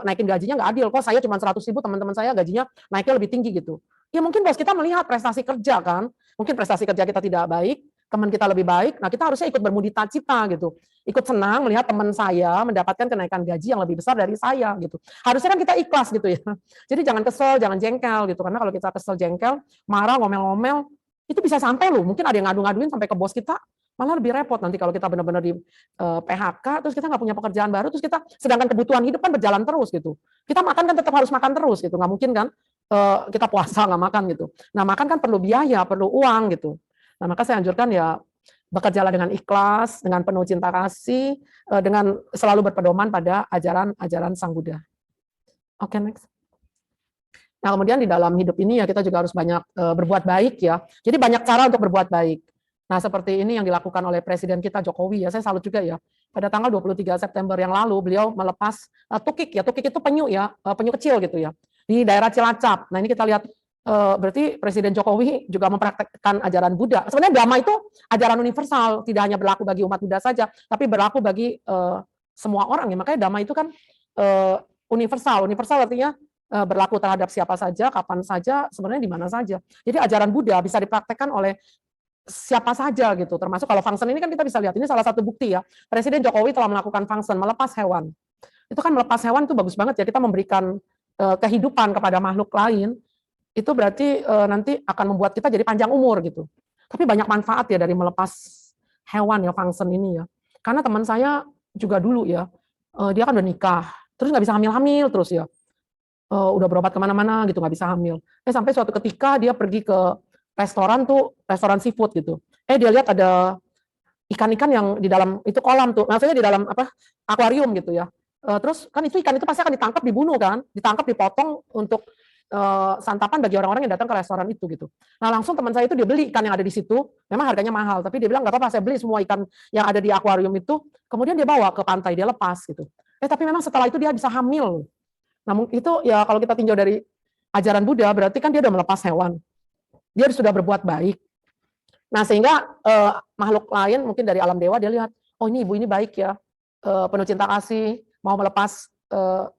naikin gajinya nggak adil, kok saya cuma 100.000, teman-teman saya gajinya naiknya lebih tinggi gitu. Ya mungkin bos kita melihat prestasi kerja kan, mungkin prestasi kerja kita tidak baik, teman kita lebih baik, nah kita harusnya ikut bermudita cita gitu, ikut senang melihat teman saya mendapatkan kenaikan gaji yang lebih besar dari saya gitu. Harusnya kan kita ikhlas gitu ya. Jadi jangan kesel, jangan jengkel gitu, karena kalau kita kesel, jengkel, marah, ngomel-ngomel, itu bisa sampai loh, mungkin ada yang ngadu-ngaduin sampai ke bos kita, malah lebih repot nanti kalau kita benar-benar di PHK, terus kita nggak punya pekerjaan baru, terus kita, sedangkan kebutuhan hidup kan berjalan terus gitu. Kita makan kan tetap harus makan terus gitu, nggak mungkin kan kita puasa nggak makan gitu. Nah makan kan perlu biaya, perlu uang gitu. Nah maka saya anjurkan ya bekerjalah dengan ikhlas, dengan penuh cinta kasih, dengan selalu berpedoman pada ajaran Sang Buddha. Oke, next. Nah, kemudian di dalam hidup ini ya kita juga harus banyak berbuat baik ya. Jadi banyak cara untuk berbuat baik. Nah, seperti ini yang dilakukan oleh Presiden kita Jokowi ya. Saya salut juga ya. Pada tanggal 23 September yang lalu beliau melepas tukik ya. Tukik itu penyu ya, penyu kecil gitu ya. Di daerah Cilacap. Nah, ini kita lihat berarti Presiden Jokowi juga mempraktekkan ajaran Buddha. Sebenarnya Dhamma itu ajaran universal, tidak hanya berlaku bagi umat Buddha saja, tapi berlaku bagi semua orang ya. Makanya Dhamma itu kan universal. Universal artinya berlaku terhadap siapa saja, kapan saja, sebenarnya di mana saja. Jadi ajaran Buddha bisa dipraktekkan oleh siapa saja gitu. Termasuk kalau function ini kan kita bisa lihat, ini salah satu bukti ya. Presiden Jokowi telah melakukan function, melepas hewan. Itu kan melepas hewan itu bagus banget ya, kita memberikan kehidupan kepada makhluk lain, itu berarti nanti akan membuat kita jadi panjang umur gitu. Tapi banyak manfaat ya dari melepas hewan ya, function ini ya. Karena teman saya juga dulu ya, dia kan udah nikah, terus nggak bisa hamil-hamil terus ya. Udah berobat kemana-mana gitu, nggak bisa hamil. Sampai suatu ketika dia pergi ke restoran tuh, restoran seafood gitu. Dia lihat ada ikan-ikan yang di dalam itu kolam tuh, maksudnya di dalam akuarium gitu ya. Terus kan itu ikan itu pasti akan ditangkap, dibunuh kan, ditangkap, dipotong untuk santapan bagi orang-orang yang datang ke restoran itu gitu. Nah langsung teman saya itu dia beli ikan yang ada di situ, memang harganya mahal, tapi dia bilang nggak apa-apa, saya beli semua ikan yang ada di akuarium itu, kemudian dia bawa ke pantai, dia lepas gitu. Tapi memang setelah itu dia bisa hamil. Namun itu ya kalau kita tinjau dari ajaran Buddha berarti kan dia sudah melepas hewan. Dia sudah berbuat baik. Nah sehingga makhluk lain mungkin dari alam dewa dia lihat, oh ini ibu ini baik ya, penuh cinta kasih, mau melepas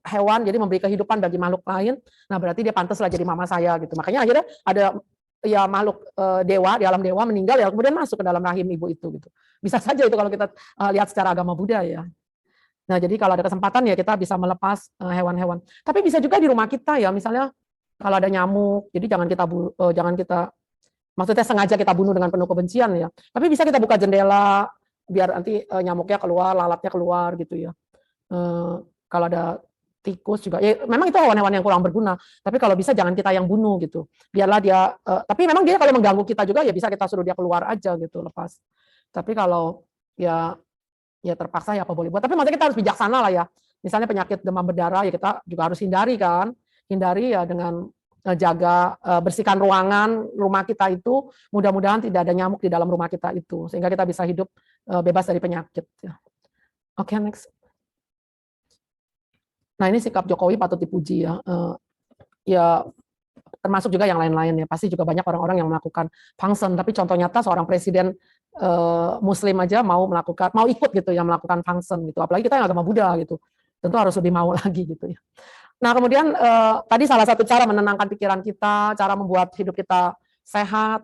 hewan jadi memberi kehidupan bagi makhluk lain. Nah berarti dia pantas lah jadi mama saya gitu. Makanya akhirnya ada ya makhluk dewa di alam dewa meninggal ya kemudian masuk ke dalam rahim ibu itu gitu. Bisa saja itu kalau kita lihat secara agama Buddha ya. Nah, jadi kalau ada kesempatan ya kita bisa melepas hewan-hewan. Tapi bisa juga di rumah kita ya, misalnya kalau ada nyamuk, jadi jangan kita maksudnya sengaja kita bunuh dengan penuh kebencian ya. Tapi bisa kita buka jendela biar nanti nyamuknya keluar, lalatnya keluar gitu ya. Kalau ada tikus juga, ya memang itu hewan-hewan yang kurang berguna. Tapi kalau bisa jangan kita yang bunuh gitu. Biarlah dia. Tapi memang dia kalau mengganggu kita juga ya bisa kita suruh dia keluar aja gitu, lepas. Tapi kalau ya terpaksa ya apa boleh buat. Tapi maksudnya kita harus bijaksana lah ya. Misalnya penyakit demam berdarah ya kita juga harus hindari kan. Hindari ya dengan jaga bersihkan ruangan rumah kita itu. Mudah-mudahan tidak ada nyamuk di dalam rumah kita itu sehingga kita bisa hidup bebas dari penyakit. Oke, next. Nah ini sikap Jokowi patut dipuji ya. Ya termasuk juga yang lain-lain ya. Pasti juga banyak orang-orang yang melakukan function. Tapi contoh nyata seorang presiden Muslim aja mau ikut gitu ya melakukan function gitu, apalagi kita yang agama Buddha gitu, tentu harus lebih mau lagi gitu ya. Nah kemudian tadi salah satu cara menenangkan pikiran kita, cara membuat hidup kita sehat,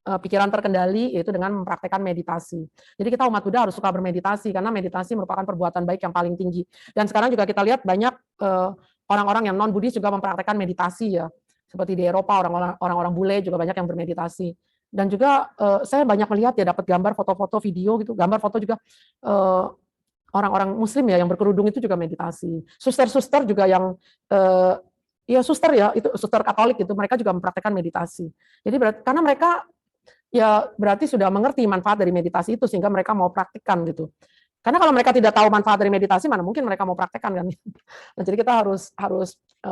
pikiran terkendali yaitu dengan mempraktekkan meditasi. Jadi kita umat Buddha harus suka bermeditasi karena meditasi merupakan perbuatan baik yang paling tinggi. Dan sekarang juga kita lihat banyak orang-orang yang non Buddhis juga mempraktekkan meditasi ya, seperti di Eropa orang-orang bule juga banyak yang bermeditasi. Dan juga saya banyak melihat ya dapat gambar, foto-foto, video gitu, gambar foto juga orang-orang Muslim ya yang berkerudung itu juga meditasi. Suster-suster juga yang ya suster ya itu suster Katolik itu mereka juga mempraktekkan meditasi. Jadi karena mereka ya berarti sudah mengerti manfaat dari meditasi itu sehingga mereka mau praktikkan gitu. Karena kalau mereka tidak tahu manfaat dari meditasi, mana mungkin mereka mau praktekkan kan. Nah, jadi kita harus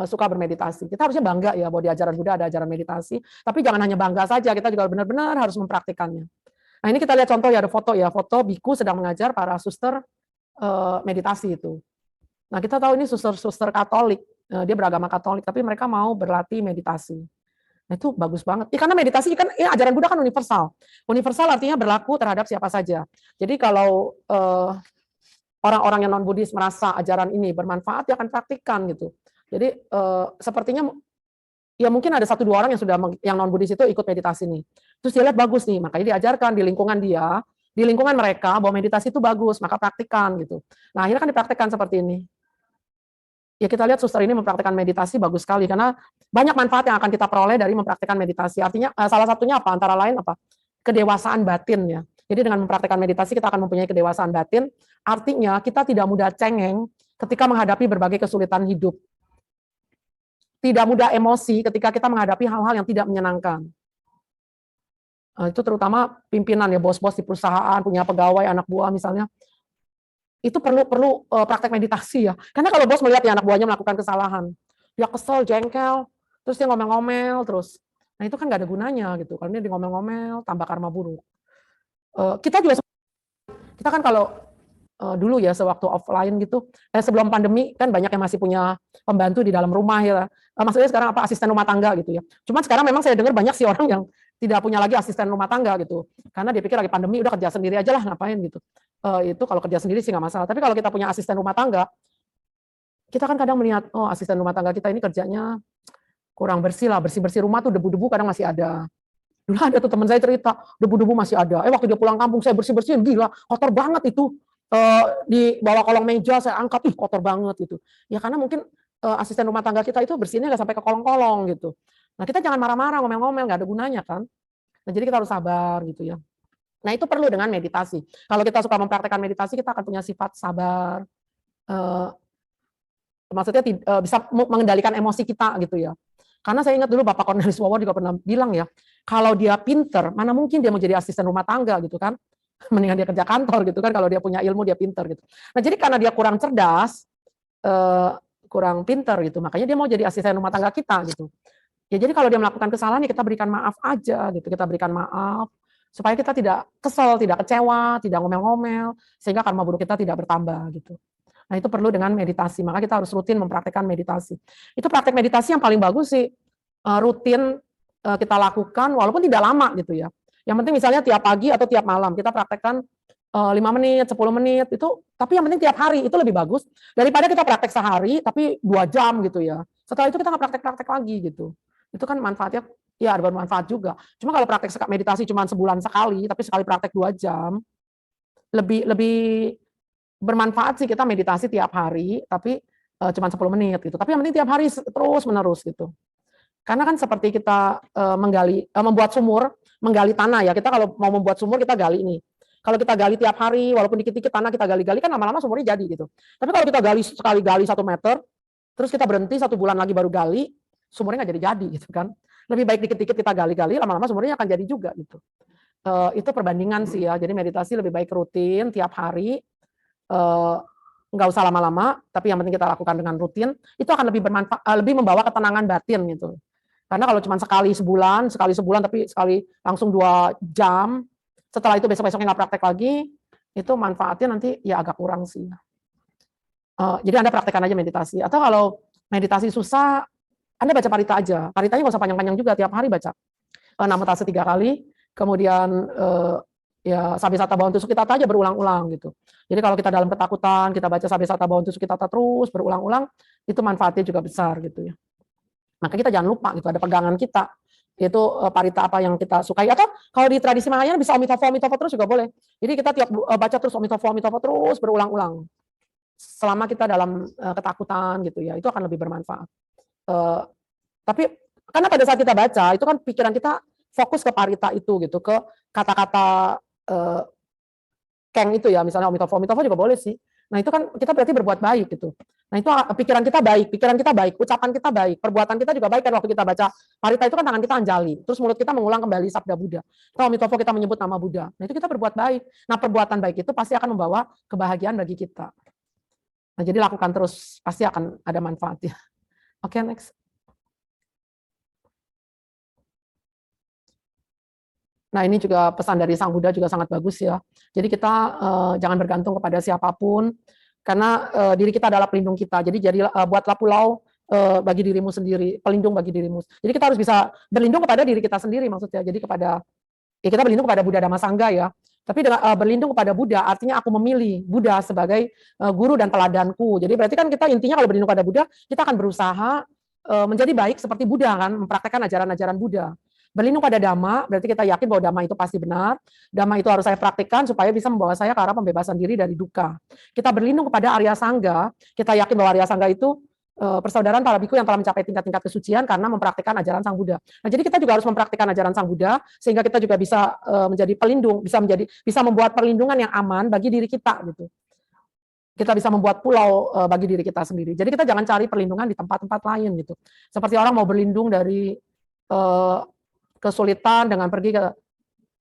suka bermeditasi. Kita harusnya bangga ya bahwa di ajaran Buddha ada ajaran meditasi, tapi jangan hanya bangga saja, kita juga benar-benar harus mempraktikannya. Nah, ini kita lihat contoh ya, ada foto ya, foto biku sedang mengajar para suster meditasi itu. Nah, kita tahu ini suster-suster Katolik, dia beragama Katolik, tapi mereka mau berlatih meditasi. Nah, itu bagus banget. Karena meditasi kan ajaran Buddha kan universal. Universal artinya berlaku terhadap siapa saja. Jadi kalau orang-orang yang non-Buddhis merasa ajaran ini bermanfaat, dia akan praktikkan gitu. Jadi sepertinya ya mungkin ada 1-2 orang yang non-Buddhis itu ikut meditasi nih. Terus dia lihat bagus nih, makanya diajarkan di lingkungan dia, di lingkungan mereka bahwa meditasi itu bagus, maka praktikkan gitu. Nah, akhirnya kan dipraktikkan seperti ini. Ya kita lihat suster ini mempraktikkan meditasi bagus sekali karena banyak manfaat yang akan kita peroleh dari mempraktikkan meditasi. Artinya salah satunya apa? Antara lain apa? Kedewasaan batin ya. Jadi dengan mempraktikkan meditasi kita akan mempunyai kedewasaan batin. Artinya kita tidak mudah cengeng ketika menghadapi berbagai kesulitan hidup. Tidak mudah emosi ketika kita menghadapi hal-hal yang tidak menyenangkan. Itu terutama pimpinan ya, bos-bos di perusahaan, punya pegawai, anak buah misalnya. Itu perlu praktek meditasi ya. Karena kalau bos melihat ya anak buahnya melakukan kesalahan, dia kesel, jengkel, terus dia ngomel-ngomel terus. Nah, itu kan nggak ada gunanya gitu. Kalau dia ngomel-ngomel, tambah karma buruk. Kita kan kalau dulu ya sewaktu offline gitu, sebelum pandemi kan banyak yang masih punya pembantu di dalam rumah ya. Maksudnya sekarang apa asisten rumah tangga gitu ya. Cuman sekarang memang saya dengar banyak sih orang yang tidak punya lagi asisten rumah tangga gitu. Karena dia pikir lagi pandemi udah kerja sendiri aja lah ngapain gitu. Itu kalau kerja sendiri sih nggak masalah. Tapi kalau kita punya asisten rumah tangga, kita kan kadang melihat, oh asisten rumah tangga kita ini kerjanya kurang bersih lah, bersih-bersih rumah tuh debu-debu kadang masih ada. Dulu ada tuh teman saya cerita, debu-debu masih ada. Waktu dia pulang kampung saya bersih-bersihin, gila, kotor banget itu. Di bawah kolong meja saya angkat, kotor banget gitu. Ya karena mungkin asisten rumah tangga kita itu bersihnya nggak sampai ke kolong-kolong gitu. Nah kita jangan marah-marah, ngomel-ngomel, nggak ada gunanya kan. Nah jadi kita harus sabar gitu ya. Nah itu perlu dengan meditasi. Kalau kita suka mempraktekkan meditasi, kita akan punya sifat sabar. Maksudnya bisa mengendalikan emosi kita gitu ya. Karena saya ingat dulu Bapak Cornelis Wowo juga pernah bilang ya, kalau dia pinter, mana mungkin dia mau jadi asisten rumah tangga gitu kan. Mendingan dia kerja kantor gitu kan, kalau dia punya ilmu dia pinter gitu. Nah jadi karena dia kurang cerdas, kurang pinter gitu, makanya dia mau jadi asisten rumah tangga kita gitu. Ya jadi kalau dia melakukan kesalahan, ya kita berikan maaf aja gitu, kita berikan maaf, supaya kita tidak kesel, tidak kecewa, tidak ngomel-ngomel, sehingga karma buruk kita tidak bertambah gitu. Nah itu perlu dengan meditasi, maka kita harus rutin mempraktekkan meditasi. Itu praktek meditasi yang paling bagus sih, rutin kita lakukan walaupun tidak lama gitu ya. Yang penting misalnya tiap pagi atau tiap malam kita praktekkan 5 menit, 10 menit itu, tapi yang penting tiap hari itu lebih bagus daripada kita praktek sehari tapi 2 jam gitu ya. Setelah itu kita nggak praktek-praktek lagi gitu. Itu kan manfaatnya ya ada bermanfaat juga. Cuma kalau praktek meditasi cuma sebulan sekali, tapi sekali praktek 2 jam, lebih bermanfaat sih kita meditasi tiap hari, tapi cuma 10 menit gitu. Tapi yang penting tiap hari terus menerus gitu. Karena kan seperti kita membuat sumur, menggali tanah ya. Kita kalau mau membuat sumur kita gali ini. Kalau kita gali tiap hari, walaupun dikit-dikit tanah kita gali-gali kan lama-lama sumurnya jadi gitu. Tapi kalau kita sekali gali 1 meter, terus kita berhenti 1 bulan lagi baru gali, sumurnya nggak jadi gitu kan. Lebih baik dikit-dikit kita gali-gali, lama-lama sumurnya akan jadi juga gitu. Itu perbandingan sih ya. Jadi meditasi lebih baik rutin tiap hari. Nggak usah lama-lama, tapi yang penting kita lakukan dengan rutin, itu akan lebih bermanfaat, lebih membawa ketenangan batin gitu. Karena kalau cuma sekali sebulan, tapi sekali langsung 2 jam, setelah itu besok-besoknya nggak praktek lagi, itu manfaatnya nanti ya agak kurang sih. Jadi Anda praktekkan aja meditasi. Atau kalau meditasi susah, Anda baca parita aja. Paritanya nggak usah panjang-panjang juga, tiap hari baca. Namo tassa 3 kali, kemudian ya Sabesata Bhavantu Sukhitata aja berulang-ulang gitu. Jadi kalau kita dalam ketakutan, kita baca Sabesata Bhavantu Sukhitata terus berulang-ulang, itu manfaatnya juga besar gitu ya. Maka kita jangan lupa gitu, ada pegangan kita, yaitu parita apa yang kita sukai. Atau kalau di tradisi Mahayana bisa Omitofo terus juga boleh. Jadi kita tiap baca terus Omitofo terus berulang-ulang. Selama kita dalam ketakutan gitu ya, itu akan lebih bermanfaat. Tapi karena pada saat kita baca, itu kan pikiran kita fokus ke parita itu gitu, ke kata-kata keng itu ya, misalnya Omitofo juga boleh sih. Nah itu kan kita berarti berbuat baik gitu. Nah itu pikiran kita baik, ucapan kita baik, perbuatan kita juga baik kan. Waktu kita baca parita itu kan tangan kita anjali, terus mulut kita mengulang kembali sabda Buddha. Atau Amitofo kita menyebut nama Buddha. Nah itu kita berbuat baik. Nah perbuatan baik itu pasti akan membawa kebahagiaan bagi kita. Nah jadi lakukan terus, pasti akan ada manfaatnya. Oke, next. Nah ini juga pesan dari Sang Buddha juga sangat bagus ya. Jadi kita jangan bergantung kepada siapapun, karena diri kita adalah pelindung kita. Jadi buatlah pulau bagi dirimu sendiri, pelindung bagi dirimu. Jadi kita harus bisa berlindung kepada diri kita sendiri, maksudnya. Jadi kita berlindung kepada Buddha Dhamma Sangha ya. Tapi dengan berlindung kepada Buddha artinya aku memilih Buddha sebagai guru dan teladanku. Jadi berarti kan kita intinya kalau berlindung kepada Buddha, kita akan berusaha menjadi baik seperti Buddha kan, mempraktekkan ajaran-ajaran Buddha. Berlindung pada Dhamma, berarti kita yakin bahwa Dhamma itu pasti benar. Dhamma itu harus saya praktikkan supaya bisa membawa saya ke arah pembebasan diri dari duka. Kita berlindung kepada Arya Sangga, kita yakin bahwa Arya Sangga itu persaudaraan para biku yang telah mencapai tingkat-tingkat kesucian karena mempraktikkan ajaran Sang Buddha. Nah, jadi kita juga harus mempraktikkan ajaran Sang Buddha sehingga kita juga bisa menjadi pelindung, bisa membuat perlindungan yang aman bagi diri kita gitu. Kita bisa membuat pulau bagi diri kita sendiri. Jadi kita jangan cari perlindungan di tempat-tempat lain gitu. Seperti orang mau berlindung dari kesulitan dengan pergi ke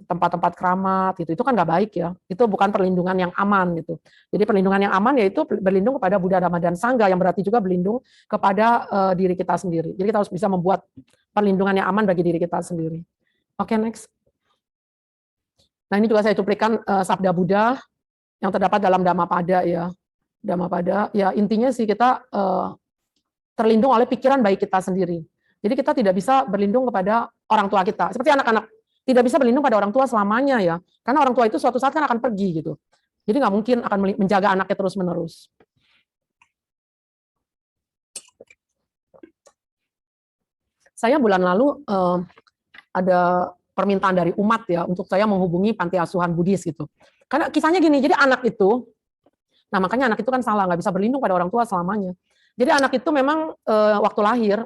tempat-tempat keramat gitu, itu kan nggak baik ya. Itu bukan perlindungan yang aman gitu. Jadi perlindungan yang aman yaitu berlindung kepada Buddha, Dhamma, dan Sangha, yang berarti juga berlindung kepada diri kita sendiri. Jadi kita harus bisa membuat perlindungan yang aman bagi diri kita sendiri. Oke, next. Nah ini juga saya cuplikan sabda Buddha yang terdapat dalam Dhammapada ya. Dhammapada ya, intinya sih kita terlindung oleh pikiran baik kita sendiri. Jadi kita tidak bisa berlindung kepada orang tua kita. Seperti anak-anak tidak bisa berlindung pada orang tua selamanya ya. Karena orang tua itu suatu saat kan akan pergi gitu. Jadi nggak mungkin akan menjaga anaknya terus-menerus. Saya bulan lalu ada permintaan dari umat ya untuk saya menghubungi panti asuhan Buddhis gitu. Karena kisahnya gini, jadi anak itu, nah makanya anak itu kan salah, nggak bisa berlindung pada orang tua selamanya. Jadi anak itu memang waktu lahir,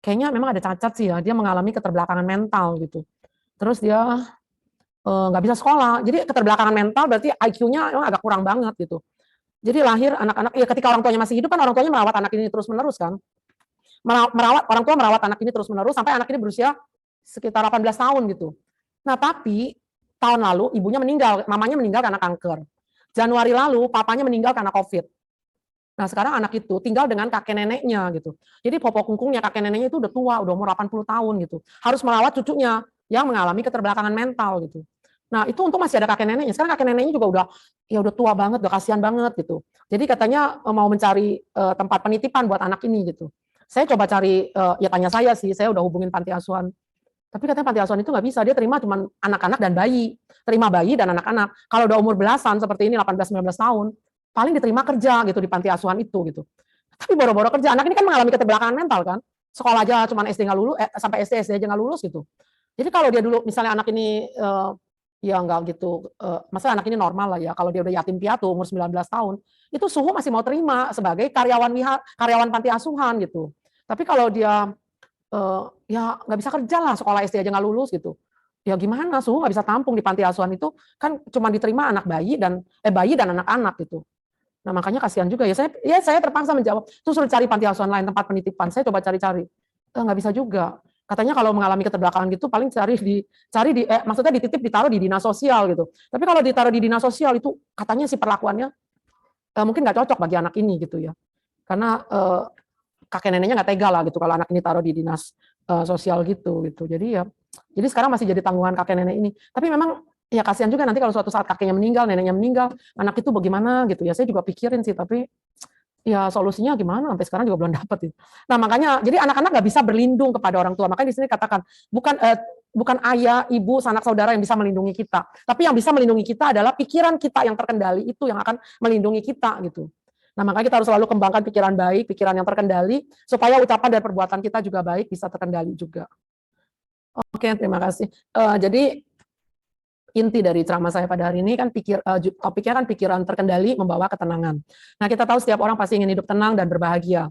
kayaknya memang ada cacat sih ya, dia mengalami keterbelakangan mental gitu. Terus dia nggak bisa sekolah, jadi keterbelakangan mental berarti IQ-nya memang agak kurang banget gitu. Jadi lahir anak-anak, ya ketika orang tuanya masih hidup kan orang tuanya merawat anak ini terus-menerus kan. Orang tua merawat anak ini terus-menerus sampai anak ini berusia sekitar 18 tahun gitu. Nah tapi tahun lalu ibunya meninggal, mamanya meninggal karena kanker. Januari lalu papanya meninggal karena COVID. Nah sekarang anak itu tinggal dengan kakek neneknya gitu. Jadi popok kungkungnya kakek neneknya itu udah tua, udah umur 80 tahun gitu. Harus merawat cucunya yang mengalami keterbelakangan mental gitu. Nah itu untung masih ada kakek neneknya. Sekarang kakek neneknya juga udah tua banget, udah kasihan banget gitu. Jadi katanya mau mencari tempat penitipan buat anak ini gitu. Saya coba cari, ya tanya saya udah hubungin panti asuhan. Tapi katanya panti asuhan itu nggak bisa, dia terima cuma anak-anak dan bayi. Terima bayi dan anak-anak. Kalau udah umur belasan seperti ini 18-19 tahun, paling diterima kerja gitu di panti asuhan itu gitu. Tapi boro-boro kerja, anak ini kan mengalami keterbelakangan mental kan. Sekolah aja cuma SD nggak lulus, sampai SD aja nggak lulus gitu. Jadi kalau dia dulu misalnya anak ini ya nggak gitu, masalah anak ini normal lah ya. Kalau dia udah yatim piatu umur 19 tahun, itu suhu masih mau terima sebagai karyawan panti asuhan gitu. Tapi kalau dia ya nggak bisa kerja lah, sekolah SD aja nggak lulus gitu. Ya gimana, suhu nggak bisa tampung di panti asuhan itu kan cuma diterima anak bayi dan anak-anak gitu. Nah makanya kasihan juga ya. Saya terpaksa menjawab. Terus suruh cari panti asuhan lain tempat penitipan. Saya coba cari-cari. Nggak bisa juga. Katanya kalau mengalami keterbelakangan gitu paling maksudnya dititip ditaruh di dinas sosial gitu. Tapi kalau ditaruh di dinas sosial itu katanya si perlakuannya mungkin nggak cocok bagi anak ini gitu ya. Karena kakek neneknya nggak tega lah gitu kalau anak ini taruh di dinas sosial gitu. Jadi sekarang masih jadi tanggungan kakek nenek ini. Tapi memang ya kasihan juga nanti kalau suatu saat kakeknya meninggal, neneknya meninggal, anak itu bagaimana gitu ya. Saya juga pikirin sih, tapi ya solusinya gimana sampai sekarang juga belum dapat gitu. Nah makanya jadi anak-anak nggak bisa berlindung kepada orang tua. Makanya di sini katakan bukan ayah, ibu, sanak saudara yang bisa melindungi kita, tapi yang bisa melindungi kita adalah pikiran kita yang terkendali, itu yang akan melindungi kita gitu. Nah makanya kita harus selalu kembangkan pikiran baik, pikiran yang terkendali, supaya ucapan dan perbuatan kita juga baik, bisa terkendali juga. Oke, terima kasih. Jadi inti dari ceramah saya pada hari ini kan topiknya kan pikiran terkendali membawa ketenangan. Nah kita tahu setiap orang pasti ingin hidup tenang dan berbahagia.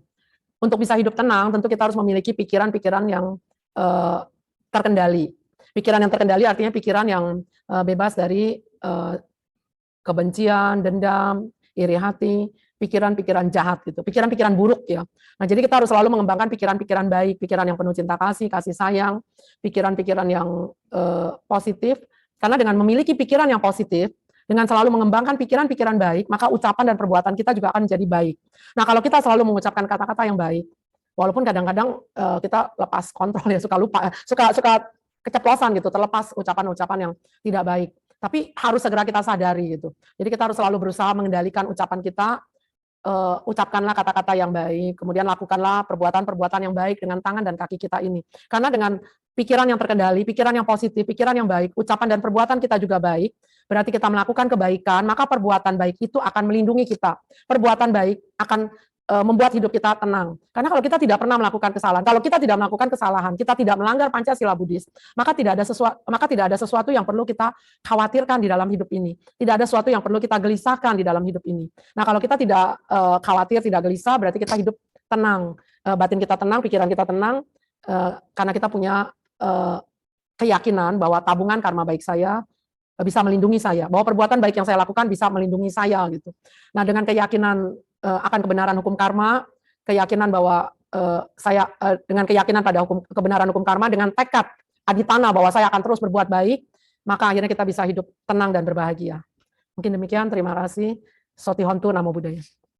Untuk bisa hidup tenang tentu kita harus memiliki pikiran-pikiran yang terkendali. Pikiran yang terkendali artinya pikiran yang bebas dari kebencian, dendam, iri hati, pikiran-pikiran jahat gitu, pikiran-pikiran buruk ya. Nah, jadi kita harus selalu mengembangkan pikiran-pikiran baik, pikiran yang penuh cinta kasih, kasih sayang, pikiran-pikiran yang positif. Karena dengan memiliki pikiran yang positif, dengan selalu mengembangkan pikiran-pikiran baik, maka ucapan dan perbuatan kita juga akan menjadi baik. Nah, kalau kita selalu mengucapkan kata-kata yang baik, walaupun kadang-kadang kita lepas kontrol ya, suka lupa, suka keceplosan gitu, terlepas ucapan-ucapan yang tidak baik. Tapi harus segera kita sadari gitu. Jadi kita harus selalu berusaha mengendalikan ucapan kita, ucapkanlah kata-kata yang baik, kemudian lakukanlah perbuatan-perbuatan yang baik dengan tangan dan kaki kita ini. Karena dengan pikiran yang terkendali, pikiran yang positif, pikiran yang baik, ucapan dan perbuatan kita juga baik, berarti kita melakukan kebaikan, maka perbuatan baik itu akan melindungi kita. Perbuatan baik akan membuat hidup kita tenang. Karena kalau kita tidak pernah melakukan kesalahan, kalau kita tidak melakukan kesalahan, kita tidak melanggar Pancasila Buddhis, maka tidak ada sesuatu yang perlu kita khawatirkan di dalam hidup ini. Tidak ada sesuatu yang perlu kita gelisahkan di dalam hidup ini. Nah, kalau kita tidak khawatir, tidak gelisah, berarti kita hidup tenang. Batin kita tenang, pikiran kita tenang, karena kita punya keyakinan bahwa tabungan karma baik saya bisa melindungi saya, bahwa perbuatan baik yang saya lakukan bisa melindungi saya gitu. Nah, dengan keyakinan akan kebenaran hukum karma, keyakinan bahwa dengan keyakinan pada kebenaran hukum karma, dengan tekad aditana bahwa saya akan terus berbuat baik, maka akhirnya kita bisa hidup tenang dan berbahagia. Mungkin demikian, terima kasih. Soti Hontu, Namo Buddhaya.